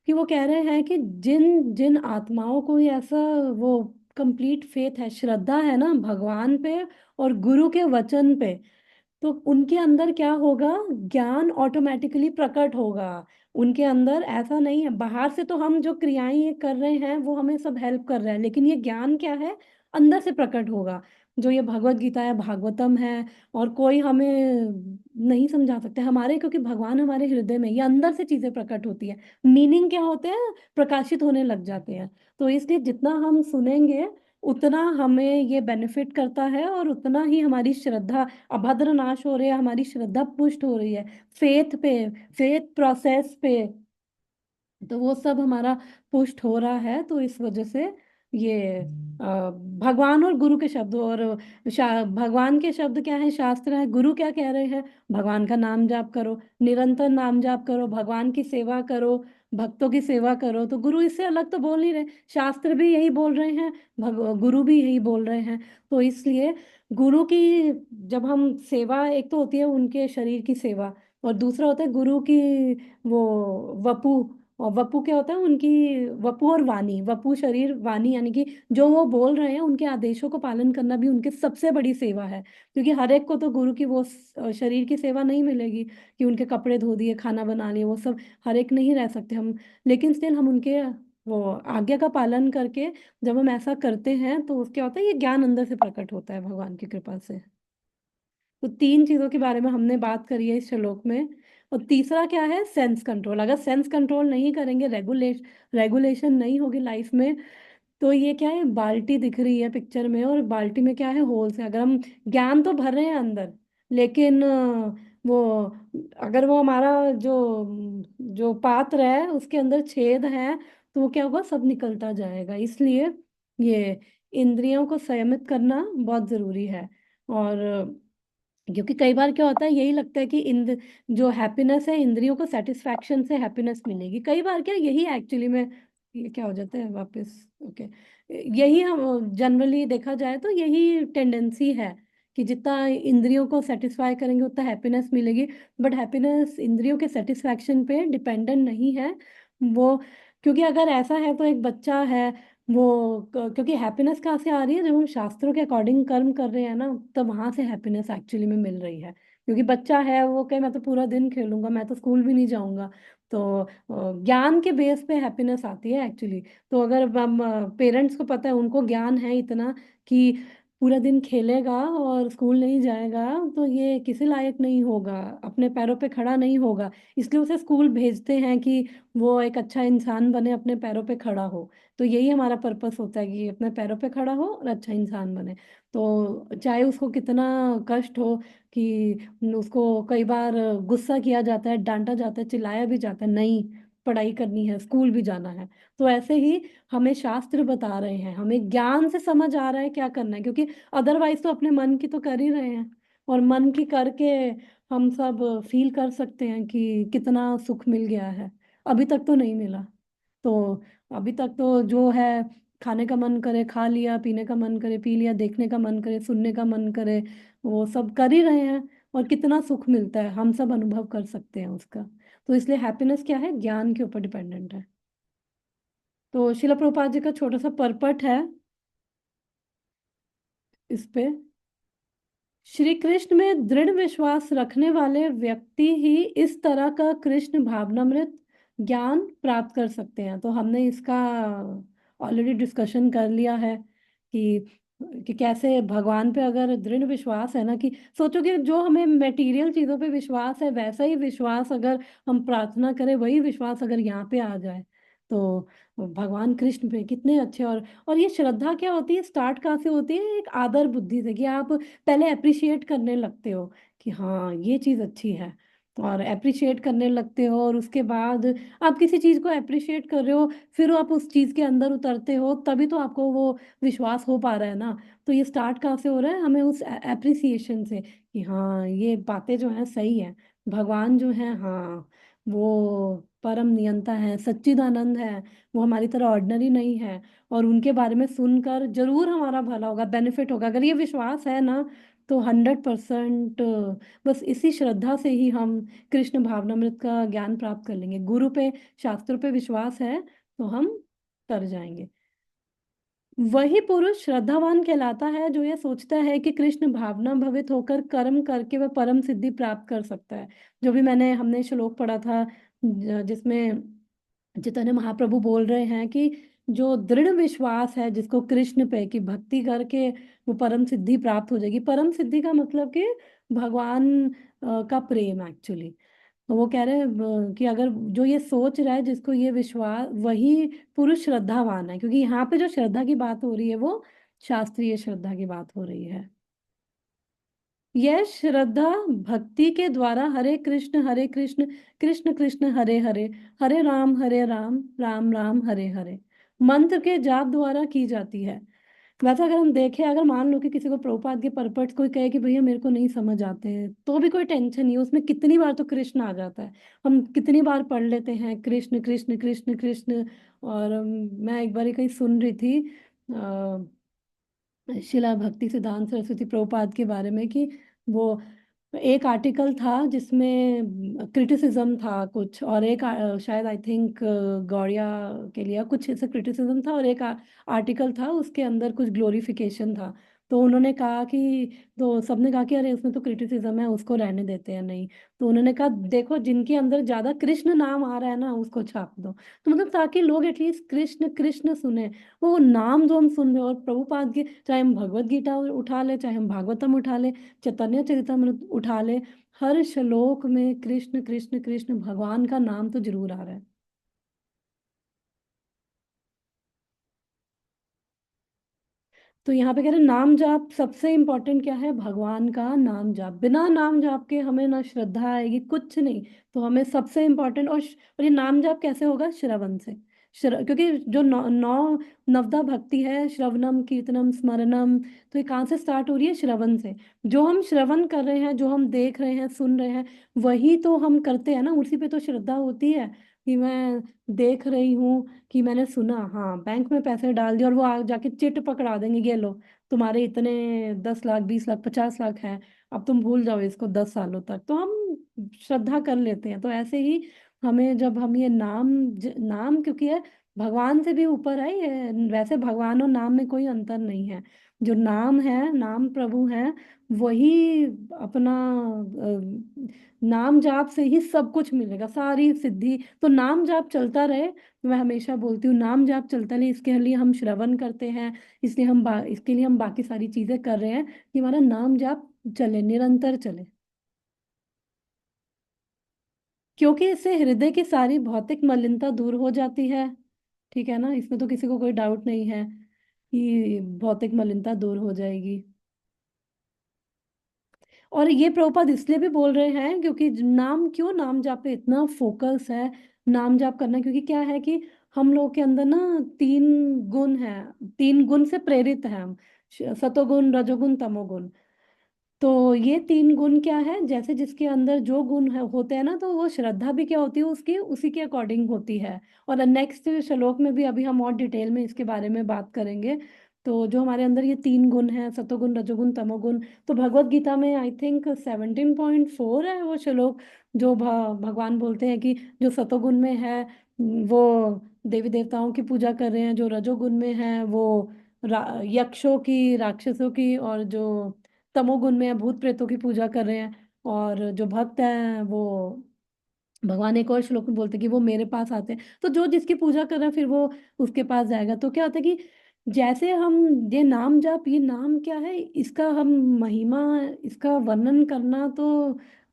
A: कि वो कह रहे हैं कि जिन जिन आत्माओं को ही ऐसा वो कंप्लीट फेथ है, श्रद्धा है ना भगवान पे और गुरु के वचन पे, तो उनके अंदर क्या होगा, ज्ञान ऑटोमेटिकली प्रकट होगा। उनके अंदर ऐसा नहीं है, बाहर से तो हम जो क्रियाएं ये कर रहे हैं वो हमें सब हेल्प कर रहा है, लेकिन ये ज्ञान क्या है, अंदर से प्रकट होगा। जो ये भगवत गीता है, भागवतम है, और कोई हमें नहीं समझा सकते हमारे, क्योंकि भगवान हमारे हृदय में, ये अंदर से चीजें प्रकट होती है। मीनिंग क्या होते हैं, प्रकाशित होने लग जाते हैं। तो इसलिए जितना हम सुनेंगे उतना हमें ये बेनिफिट करता है, और उतना ही हमारी श्रद्धा, अभद्र नाश हो रही है, हमारी श्रद्धा पुष्ट हो रही है फेथ पे, फेथ प्रोसेस पे, तो वो सब हमारा पुष्ट हो रहा है। तो इस वजह से ये भगवान और गुरु के शब्द, और भगवान के शब्द क्या है, शास्त्र है, गुरु क्या कह रहे हैं, भगवान का नाम जाप करो, निरंतर नाम जाप करो, भगवान की सेवा करो, भक्तों की सेवा करो। तो गुरु इससे अलग तो बोल नहीं रहे, शास्त्र भी यही बोल रहे हैं, गुरु भी यही बोल रहे हैं। तो इसलिए गुरु की जब हम सेवा, एक तो होती है उनके शरीर की सेवा, और दूसरा होता है गुरु की वो वपु। और वपु क्या होता है, उनकी वपु और वाणी, वपु शरीर, वाणी यानी कि जो वो बोल रहे हैं उनके आदेशों को पालन करना भी उनकी सबसे बड़ी सेवा है। क्योंकि हर एक को तो गुरु की वो शरीर की सेवा नहीं मिलेगी कि उनके कपड़े धो दिए, खाना बना लिए, वो सब हर एक नहीं रह सकते हम। लेकिन स्टिल हम उनके वो आज्ञा का पालन करके जब हम ऐसा करते हैं तो क्या होता है, ये ज्ञान अंदर से प्रकट होता है भगवान की कृपा से। तो तीन चीजों के बारे में हमने बात करी है इस श्लोक में। और तीसरा क्या है, सेंस कंट्रोल। अगर सेंस कंट्रोल नहीं करेंगे, रेगुलेशन नहीं होगी लाइफ में, तो ये क्या है, बाल्टी दिख रही है पिक्चर में, और बाल्टी में क्या है, होल्स है। अगर हम ज्ञान तो भर रहे हैं अंदर, लेकिन वो अगर वो हमारा जो जो पात्र है उसके अंदर छेद है, तो वो क्या होगा, सब निकलता जाएगा। इसलिए ये इंद्रियों को संयमित करना बहुत जरूरी है। और क्योंकि कई बार क्या होता है, यही लगता है कि इंद्र जो हैप्पीनेस है, इंद्रियों को सेटिस्फैक्शन से हैप्पीनेस मिलेगी, कई बार क्या यही एक्चुअली में, ये क्या हो जाता है वापस, ओके, यही हम जनरली देखा जाए तो यही टेंडेंसी है कि जितना इंद्रियों को सेटिस्फाई करेंगे उतना हैप्पीनेस मिलेगी। बट हैप्पीनेस इंद्रियों के सेटिस्फैक्शन पे डिपेंडेंट नहीं है वो। क्योंकि अगर ऐसा है तो एक बच्चा है, वो क्योंकि हैप्पीनेस कहाँ से आ रही है, जब हम शास्त्रों के अकॉर्डिंग कर्म कर रहे हैं ना, तब वहां से हैप्पीनेस एक्चुअली में मिल रही है। क्योंकि बच्चा है, वो कहे मैं तो पूरा दिन खेलूंगा, मैं तो स्कूल भी नहीं जाऊंगा, तो ज्ञान के बेस पे हैप्पीनेस आती है एक्चुअली। तो अगर हम पेरेंट्स को पता है, उनको ज्ञान है इतना कि पूरा दिन खेलेगा और स्कूल नहीं जाएगा तो ये किसी लायक नहीं होगा, अपने पैरों पे खड़ा नहीं होगा, इसलिए उसे स्कूल भेजते हैं कि वो एक अच्छा इंसान बने, अपने पैरों पे खड़ा हो। तो यही हमारा पर्पस होता है कि अपने पैरों पे खड़ा हो और अच्छा इंसान बने। तो चाहे उसको कितना कष्ट हो, कि उसको कई बार गुस्सा किया जाता है, डांटा जाता है, चिल्लाया भी जाता है, नहीं पढ़ाई करनी है, स्कूल भी जाना है। तो ऐसे ही हमें शास्त्र बता रहे हैं, हमें ज्ञान से समझ आ रहा है क्या करना है, क्योंकि अदरवाइज तो अपने मन की तो कर ही रहे हैं, और मन की करके हम सब फील कर सकते हैं कि कितना सुख मिल गया है। अभी तक तो नहीं मिला। तो अभी तक तो जो है, खाने का मन करे खा लिया, पीने का मन करे पी लिया, देखने का मन करे सुनने का मन करे, वो सब कर ही रहे हैं। और कितना सुख मिलता है, हम सब अनुभव कर सकते हैं उसका। तो इसलिए हैप्पीनेस क्या है, ज्ञान के ऊपर डिपेंडेंट है। तो शिला प्रभुपाद जी का छोटा सा परपट है इस पे। श्री कृष्ण में दृढ़ विश्वास रखने वाले व्यक्ति ही इस तरह का कृष्ण भावनामृत ज्ञान प्राप्त कर सकते हैं। तो हमने इसका ऑलरेडी डिस्कशन कर लिया है कि कैसे भगवान पे अगर दृढ़ विश्वास है ना, कि सोचो कि जो हमें मटेरियल चीजों पे विश्वास है, वैसा ही विश्वास अगर हम प्रार्थना करें, वही विश्वास अगर यहाँ पे आ जाए, तो भगवान कृष्ण पे कितने अच्छे। और ये श्रद्धा क्या होती है, स्टार्ट कहाँ से होती है, एक आदर बुद्धि से, कि आप पहले अप्रिशिएट करने लगते हो कि हाँ ये चीज़ अच्छी है, और अप्रिशिएट करने लगते हो, और उसके बाद आप किसी चीज़ को अप्रिशिएट कर रहे हो, फिर आप उस चीज़ के अंदर उतरते हो, तभी तो आपको वो विश्वास हो पा रहा है ना। तो ये स्टार्ट कहाँ से हो रहा है, हमें उस अप्रिसिएशन से, कि हाँ ये बातें जो हैं सही है, भगवान जो है, हाँ, वो परम नियंता है, सच्चिदानंद है। वो हमारी तरह ऑर्डिनरी नहीं है। और उनके बारे में सुनकर जरूर हमारा भला होगा, बेनिफिट होगा। अगर ये विश्वास है ना, तो 100% बस इसी श्रद्धा से ही हम कृष्ण भावनामृत का ज्ञान प्राप्त कर लेंगे। गुरु पे, शास्त्रों पे विश्वास है तो हम कर जाएंगे। वही पुरुष श्रद्धावान कहलाता है जो ये सोचता है कि कृष्ण भावना भवित होकर कर्म करके वह परम सिद्धि प्राप्त कर सकता है। जो भी हमने श्लोक पढ़ा था, जिसमें चैतन्य महाप्रभु बोल रहे हैं कि जो दृढ़ विश्वास है जिसको कृष्ण पे, कि भक्ति करके वो परम सिद्धि प्राप्त हो जाएगी। परम सिद्धि का मतलब कि भगवान का प्रेम एक्चुअली। तो वो कह रहे हैं कि अगर जो ये सोच रहा है, जिसको ये विश्वास, वही पुरुष श्रद्धावान है। क्योंकि यहाँ पे जो श्रद्धा की बात हो रही है वो शास्त्रीय श्रद्धा की बात हो रही है। यह श्रद्धा भक्ति के द्वारा हरे कृष्ण कृष्ण कृष्ण हरे हरे, हरे राम राम राम हरे हरे मंत्र के जाप द्वारा की जाती है। वैसे अगर हम देखें, अगर मान लो कि किसी को प्रभुपाद के परपट कोई कहे कि भैया मेरे को नहीं समझ आते हैं, तो भी कोई टेंशन नहीं है। उसमें कितनी बार तो कृष्ण आ जाता है। हम कितनी बार पढ़ लेते हैं कृष्ण कृष्ण कृष्ण कृष्ण। और मैं एक बार कहीं सुन रही थी शिला भक्ति सिद्धांत सरस्वती प्रभुपाद के बारे में, कि वो एक आर्टिकल था जिसमें क्रिटिसिज्म था कुछ, और एक शायद आई थिंक गौड़िया के लिए कुछ ऐसा क्रिटिसिज्म था, और एक आर्टिकल था उसके अंदर कुछ ग्लोरिफिकेशन था। तो उन्होंने कहा कि, तो सबने कहा कि अरे उसमें तो क्रिटिसिज्म है, उसको रहने देते हैं। नहीं, तो उन्होंने कहा देखो जिनके अंदर ज्यादा कृष्ण नाम आ रहा है ना, उसको छाप दो। तो मतलब ताकि लोग एटलीस्ट कृष्ण कृष्ण सुने। वो नाम जो हम सुन रहे हैं, और प्रभुपाद के, चाहे हम भगवत गीता उठा ले, चाहे हम भागवतम उठा ले, चैतन्य चरितमृत उठा ले, हर श्लोक में कृष्ण कृष्ण कृष्ण भगवान का नाम तो जरूर आ रहा है। तो यहाँ पे कह रहे हैं, नाम जाप सबसे इंपॉर्टेंट क्या है? भगवान का नाम जाप। बिना नाम जाप के हमें ना श्रद्धा आएगी, कुछ नहीं। तो हमें सबसे इंपॉर्टेंट, और ये नाम जाप कैसे होगा? श्रवण से। क्योंकि जो नवदा भक्ति है, श्रवणम कीर्तनम स्मरणम, तो ये कहाँ से स्टार्ट हो रही है? श्रवण से। जो हम श्रवण कर रहे हैं, जो हम देख रहे हैं, सुन रहे हैं, वही तो हम करते हैं ना, उसी पे तो श्रद्धा होती है। कि मैं देख रही हूँ, कि मैंने सुना, हाँ बैंक में पैसे डाल दिए, और वो जाके चिट पकड़ा देंगे, ये लो तुम्हारे इतने 10 लाख 20 लाख 50 लाख हैं, अब तुम भूल जाओ इसको 10 सालों तक। तो हम श्रद्धा कर लेते हैं। तो ऐसे ही हमें, जब हम ये नाम क्योंकि है, भगवान से भी ऊपर है ये। वैसे भगवान और नाम में कोई अंतर नहीं है। जो नाम है, नाम प्रभु है, वही अपना नाम जाप से ही सब कुछ मिलेगा, सारी सिद्धि। तो नाम जाप चलता रहे। मैं हमेशा बोलती हूँ नाम जाप चलता रहे, इसके लिए हम श्रवण करते हैं, इसलिए इसके लिए हम बाकी सारी चीजें कर रहे हैं, कि हमारा नाम जाप चले, निरंतर चले। क्योंकि इससे हृदय की सारी भौतिक मलिनता दूर हो जाती है। ठीक है ना, इसमें तो किसी को कोई डाउट नहीं है कि भौतिक मलिनता दूर हो जाएगी। और ये प्रभुपाद इसलिए भी बोल रहे हैं क्योंकि क्यों नाम जाप पे इतना फोकस है, नाम जाप करना? क्योंकि क्या है कि हम लोग के अंदर ना 3 गुण है, 3 गुण से प्रेरित है हम। सतोगुण, रजोगुण, तमोगुण। तो ये 3 गुण क्या है? जैसे जिसके अंदर जो गुण होते हैं ना, तो वो श्रद्धा भी क्या होती है उसकी, उसी के अकॉर्डिंग होती है। और नेक्स्ट श्लोक में भी अभी हम और डिटेल में इसके बारे में बात करेंगे। तो जो हमारे अंदर ये 3 गुण हैं, सतोगुण, रजोगुण, तमोगुण, तो भगवत गीता में आई थिंक 17.4 है वो श्लोक, जो भगवान बोलते हैं कि जो सतोगुण में है वो देवी देवताओं की पूजा कर रहे हैं, जो रजोगुण में है वो यक्षों की, राक्षसों की, और जो तमोगुण में है भूत प्रेतों की पूजा कर रहे हैं। और जो भक्त हैं वो, भगवान एक और श्लोक में बोलते हैं कि वो मेरे पास आते हैं। तो जो जिसकी पूजा कर रहा है, फिर वो उसके पास जाएगा। तो क्या होता है कि जैसे हम ये नाम जाप, ये नाम क्या है, इसका हम महिमा, इसका वर्णन करना तो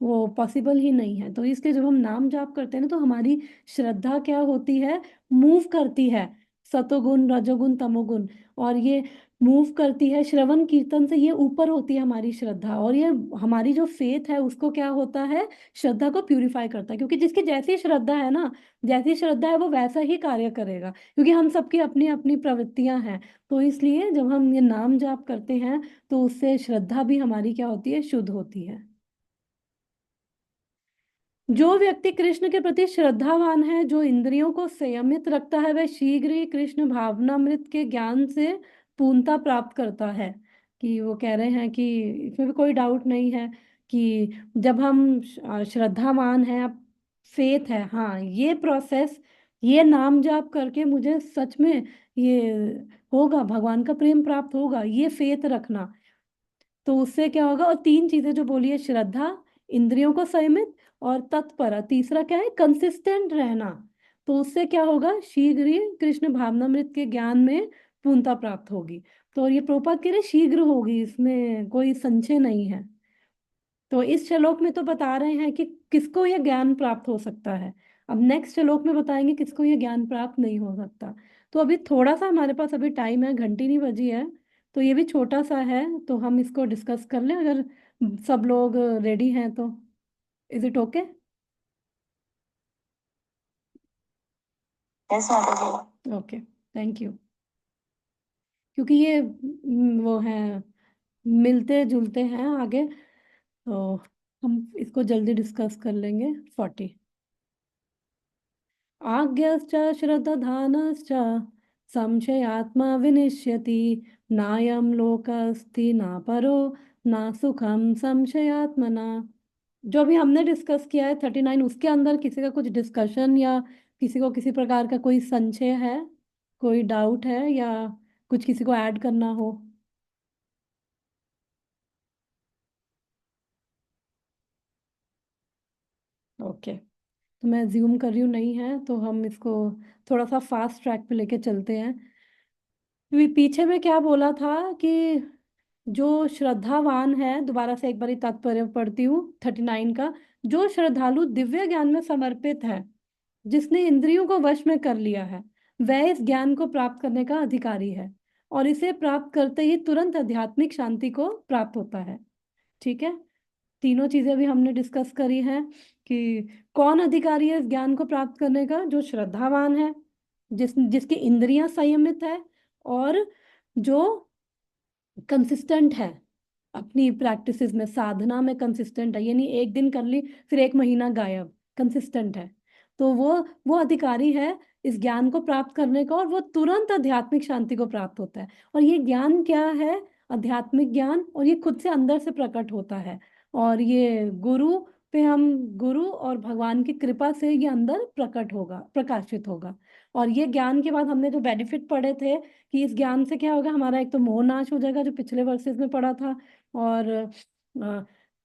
A: वो पॉसिबल ही नहीं है। तो इसलिए जब हम नाम जाप करते हैं ना, तो हमारी श्रद्धा क्या होती है? मूव करती है। सतोगुण, रजोगुण, तमोगुण, और ये मूव करती है श्रवण कीर्तन से, ये ऊपर होती है हमारी श्रद्धा। और ये हमारी जो फेथ है उसको क्या होता है? श्रद्धा को प्यूरिफाई करता है। क्योंकि जिसकी जैसी श्रद्धा है ना, जैसी श्रद्धा है वो वैसा ही कार्य करेगा। क्योंकि हम सबकी अपनी अपनी प्रवृत्तियां हैं। तो इसलिए जब हम ये नाम जाप करते हैं, तो उससे श्रद्धा भी हमारी क्या होती है? शुद्ध होती है। जो व्यक्ति कृष्ण के प्रति श्रद्धावान है, जो इंद्रियों को संयमित रखता है, वह शीघ्र ही कृष्ण भावनामृत के ज्ञान से पूर्णता प्राप्त करता है। कि वो कह रहे हैं कि इसमें भी कोई डाउट नहीं है कि जब हम श्रद्धावान हैं, फेथ है, हाँ, ये प्रोसेस, ये नाम जाप करके मुझे सच में ये होगा, भगवान का प्रेम प्राप्त होगा, ये फेथ रखना। तो उससे क्या होगा, और तीन चीजें जो बोली है, श्रद्धा, इंद्रियों को संयमित और तत्पर, तीसरा क्या है, कंसिस्टेंट रहना। तो उससे क्या होगा, शीघ्र ही कृष्ण भावनामृत के ज्ञान में पूर्णता प्राप्त होगी। तो ये प्रोपा कह रहे शीघ्र होगी, इसमें कोई संशय नहीं है। तो इस श्लोक में तो बता रहे हैं कि किसको ये ज्ञान प्राप्त हो सकता है। अब नेक्स्ट श्लोक में बताएंगे किसको ये ज्ञान प्राप्त नहीं हो सकता। तो अभी थोड़ा सा हमारे पास अभी टाइम है, घंटी नहीं बजी है, तो ये भी छोटा सा है, तो हम इसको डिस्कस कर लें अगर सब लोग रेडी हैं तो। Is it okay?
B: यस माता जी।
A: Okay, thank you. क्योंकि ये वो है, मिलते जुलते हैं आगे, तो हम इसको जल्दी डिस्कस कर लेंगे। 40। आज्ञश्च श्रद्धानश्च संशयात्मा विनिश्यति, नायं लोकस्ति न परो न सुखम संशयात्मना। जो भी हमने डिस्कस किया है 39, उसके अंदर किसी का कुछ डिस्कशन या किसी को किसी प्रकार का कोई संशय है, कोई डाउट है, या कुछ किसी को ऐड करना हो? ओके, तो मैं ज्यूम कर रही हूँ, नहीं है तो हम इसको थोड़ा सा फास्ट ट्रैक पे लेके चलते हैं। पीछे में क्या बोला था कि जो श्रद्धावान है, दोबारा से एक बार तात्पर्य पढ़ती हूँ 39 का, जो श्रद्धालु दिव्य ज्ञान में समर्पित है, जिसने इंद्रियों को वश में कर लिया है, वह इस ज्ञान को प्राप्त करने का अधिकारी है, और इसे प्राप्त करते ही तुरंत आध्यात्मिक शांति को प्राप्त होता है। ठीक है, तीनों चीजें भी हमने डिस्कस करी हैं कि कौन अधिकारी है इस ज्ञान को प्राप्त करने का, जो श्रद्धावान है, जिसकी इंद्रियां संयमित है, और जो कंसिस्टेंट है अपनी प्रैक्टिसेस में, साधना में कंसिस्टेंट है, यानी एक दिन कर ली फिर एक महीना गायब, कंसिस्टेंट है, तो वो अधिकारी है इस ज्ञान को प्राप्त करने का, और वो तुरंत आध्यात्मिक शांति को प्राप्त होता है। और ये ज्ञान क्या है, आध्यात्मिक ज्ञान, और ये खुद से अंदर से प्रकट होता है, और ये गुरु पे हम, गुरु और भगवान की कृपा से ये अंदर प्रकट होगा, प्रकाशित होगा। और ये ज्ञान के बाद हमने जो बेनिफिट पढ़े थे कि इस ज्ञान से क्या होगा, हमारा एक तो मोह नाश हो जाएगा, जो पिछले वर्सेस में पढ़ा था, और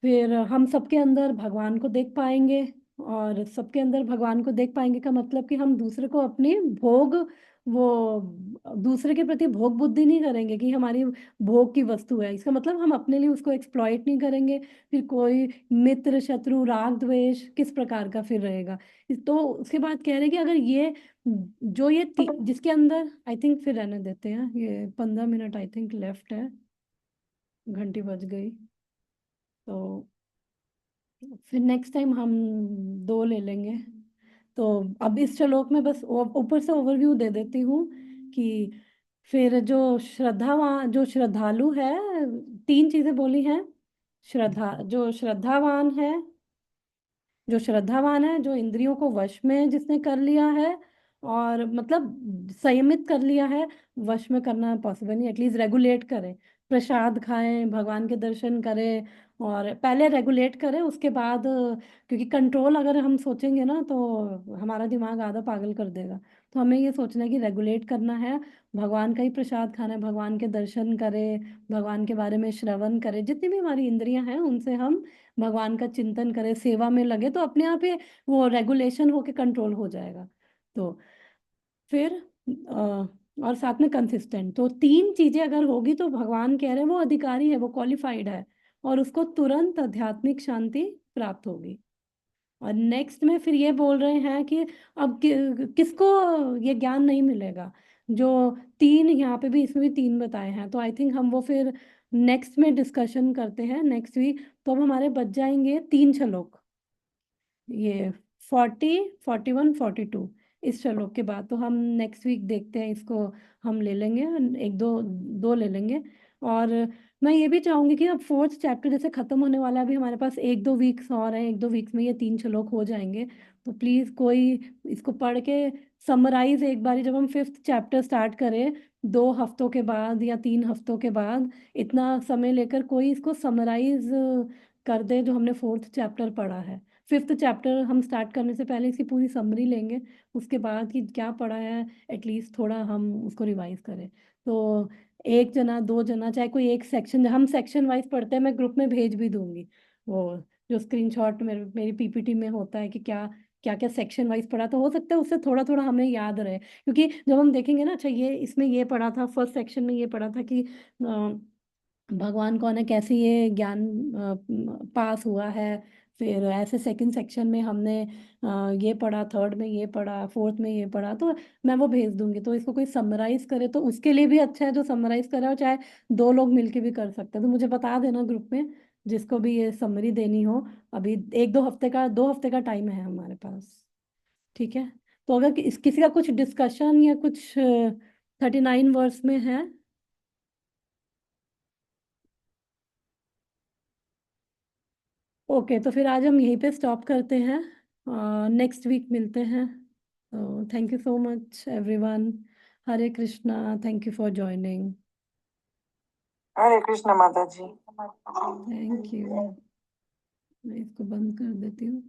A: फिर हम सबके अंदर भगवान को देख पाएंगे। और सबके अंदर भगवान को देख पाएंगे का मतलब कि हम दूसरे को अपनी भोग, वो दूसरे के प्रति भोग बुद्धि नहीं करेंगे कि हमारी भोग की वस्तु है, इसका मतलब हम अपने लिए उसको एक्सप्लॉइट नहीं करेंगे। फिर कोई मित्र शत्रु राग द्वेष किस प्रकार का फिर रहेगा। तो उसके बाद कह रहे हैं कि अगर ये जो ये जिसके अंदर, आई थिंक फिर रहने देते हैं, ये 15 मिनट आई थिंक लेफ्ट है, घंटी बज गई, तो फिर नेक्स्ट टाइम हम दो ले लेंगे। तो अब इस श्लोक में बस ऊपर से ओवरव्यू दे देती हूँ कि फिर जो श्रद्धालु है, तीन चीजें बोली हैं, जो श्रद्धावान है, जो इंद्रियों को वश में जिसने कर लिया है, और मतलब संयमित कर लिया है, वश में करना पॉसिबल नहीं, एटलीस्ट रेगुलेट करें, प्रसाद खाएं, भगवान के दर्शन करें, और पहले रेगुलेट करें, उसके बाद, क्योंकि कंट्रोल अगर हम सोचेंगे ना तो हमारा दिमाग आधा पागल कर देगा। तो हमें ये सोचना है कि रेगुलेट करना है, भगवान का ही प्रसाद खाना है, भगवान के दर्शन करें, भगवान के बारे में श्रवण करें, जितनी भी हमारी इंद्रियां हैं उनसे हम भगवान का चिंतन करें, सेवा में लगे, तो अपने आप ही वो रेगुलेशन होके कंट्रोल हो जाएगा। तो फिर और साथ में कंसिस्टेंट, तो तीन चीजें अगर होगी तो भगवान कह रहे हैं वो अधिकारी है, वो क्वालिफाइड है, और उसको तुरंत आध्यात्मिक शांति प्राप्त होगी। और नेक्स्ट में फिर ये बोल रहे हैं कि अब किसको ये ज्ञान नहीं मिलेगा, जो तीन यहाँ पे भी, इसमें भी तीन बताए हैं, तो आई थिंक हम वो फिर नेक्स्ट में डिस्कशन करते हैं नेक्स्ट वीक। तो अब हमारे बच जाएंगे तीन श्लोक, ये 40, 41, 42, इस श्लोक के बाद। तो हम नेक्स्ट वीक देखते हैं इसको, हम ले लेंगे एक दो, दो ले लेंगे। और मैं ये भी चाहूंगी कि अब फोर्थ चैप्टर जैसे खत्म होने वाला है, अभी हमारे पास 1-2 वीक्स और हैं, 1-2 वीक्स में ये 3 श्लोक हो जाएंगे। तो प्लीज कोई इसको पढ़ के समराइज एक बारी, जब हम फिफ्थ चैप्टर स्टार्ट करें 2 हफ्तों के बाद या 3 हफ्तों के बाद, इतना समय लेकर कोई इसको समराइज कर दे जो हमने फोर्थ चैप्टर पढ़ा है। फिफ्थ चैप्टर हम स्टार्ट करने से पहले इसकी पूरी समरी लेंगे, उसके बाद कि क्या पढ़ा है एटलीस्ट थोड़ा हम उसको रिवाइज करें। तो 1 जना 2 जना, चाहे कोई एक सेक्शन, हम सेक्शन वाइज पढ़ते हैं, मैं ग्रुप में भेज भी दूंगी वो जो स्क्रीनशॉट मेरी पीपीटी में होता है कि क्या क्या क्या सेक्शन वाइज पढ़ा, तो हो सकता है उससे थोड़ा थोड़ा हमें याद रहे। क्योंकि जब हम देखेंगे ना, अच्छा ये इसमें ये पढ़ा था, फर्स्ट सेक्शन में ये पढ़ा था कि भगवान कौन है, कैसे ये ज्ञान पास हुआ है, फिर ऐसे सेकंड सेक्शन में हमने ये पढ़ा, थर्ड में ये पढ़ा, फोर्थ में ये पढ़ा, तो मैं वो भेज दूंगी। तो इसको कोई समराइज करे तो उसके लिए भी अच्छा है जो समराइज करे, और चाहे 2 लोग मिलके भी कर सकते हैं, तो मुझे बता देना ग्रुप में जिसको भी ये समरी देनी हो। अभी 1-2 हफ्ते का टाइम है हमारे पास, ठीक है। तो अगर किसी का कुछ डिस्कशन या कुछ 39 वर्स में है। ओके, तो फिर आज हम यहीं पे स्टॉप करते हैं, नेक्स्ट वीक मिलते हैं। तो thank you so much everyone. Hare Krishna, thank you for joining.
C: Hare Krishna माता जी।
A: Thank you. मैं इसको बंद कर देती हूँ।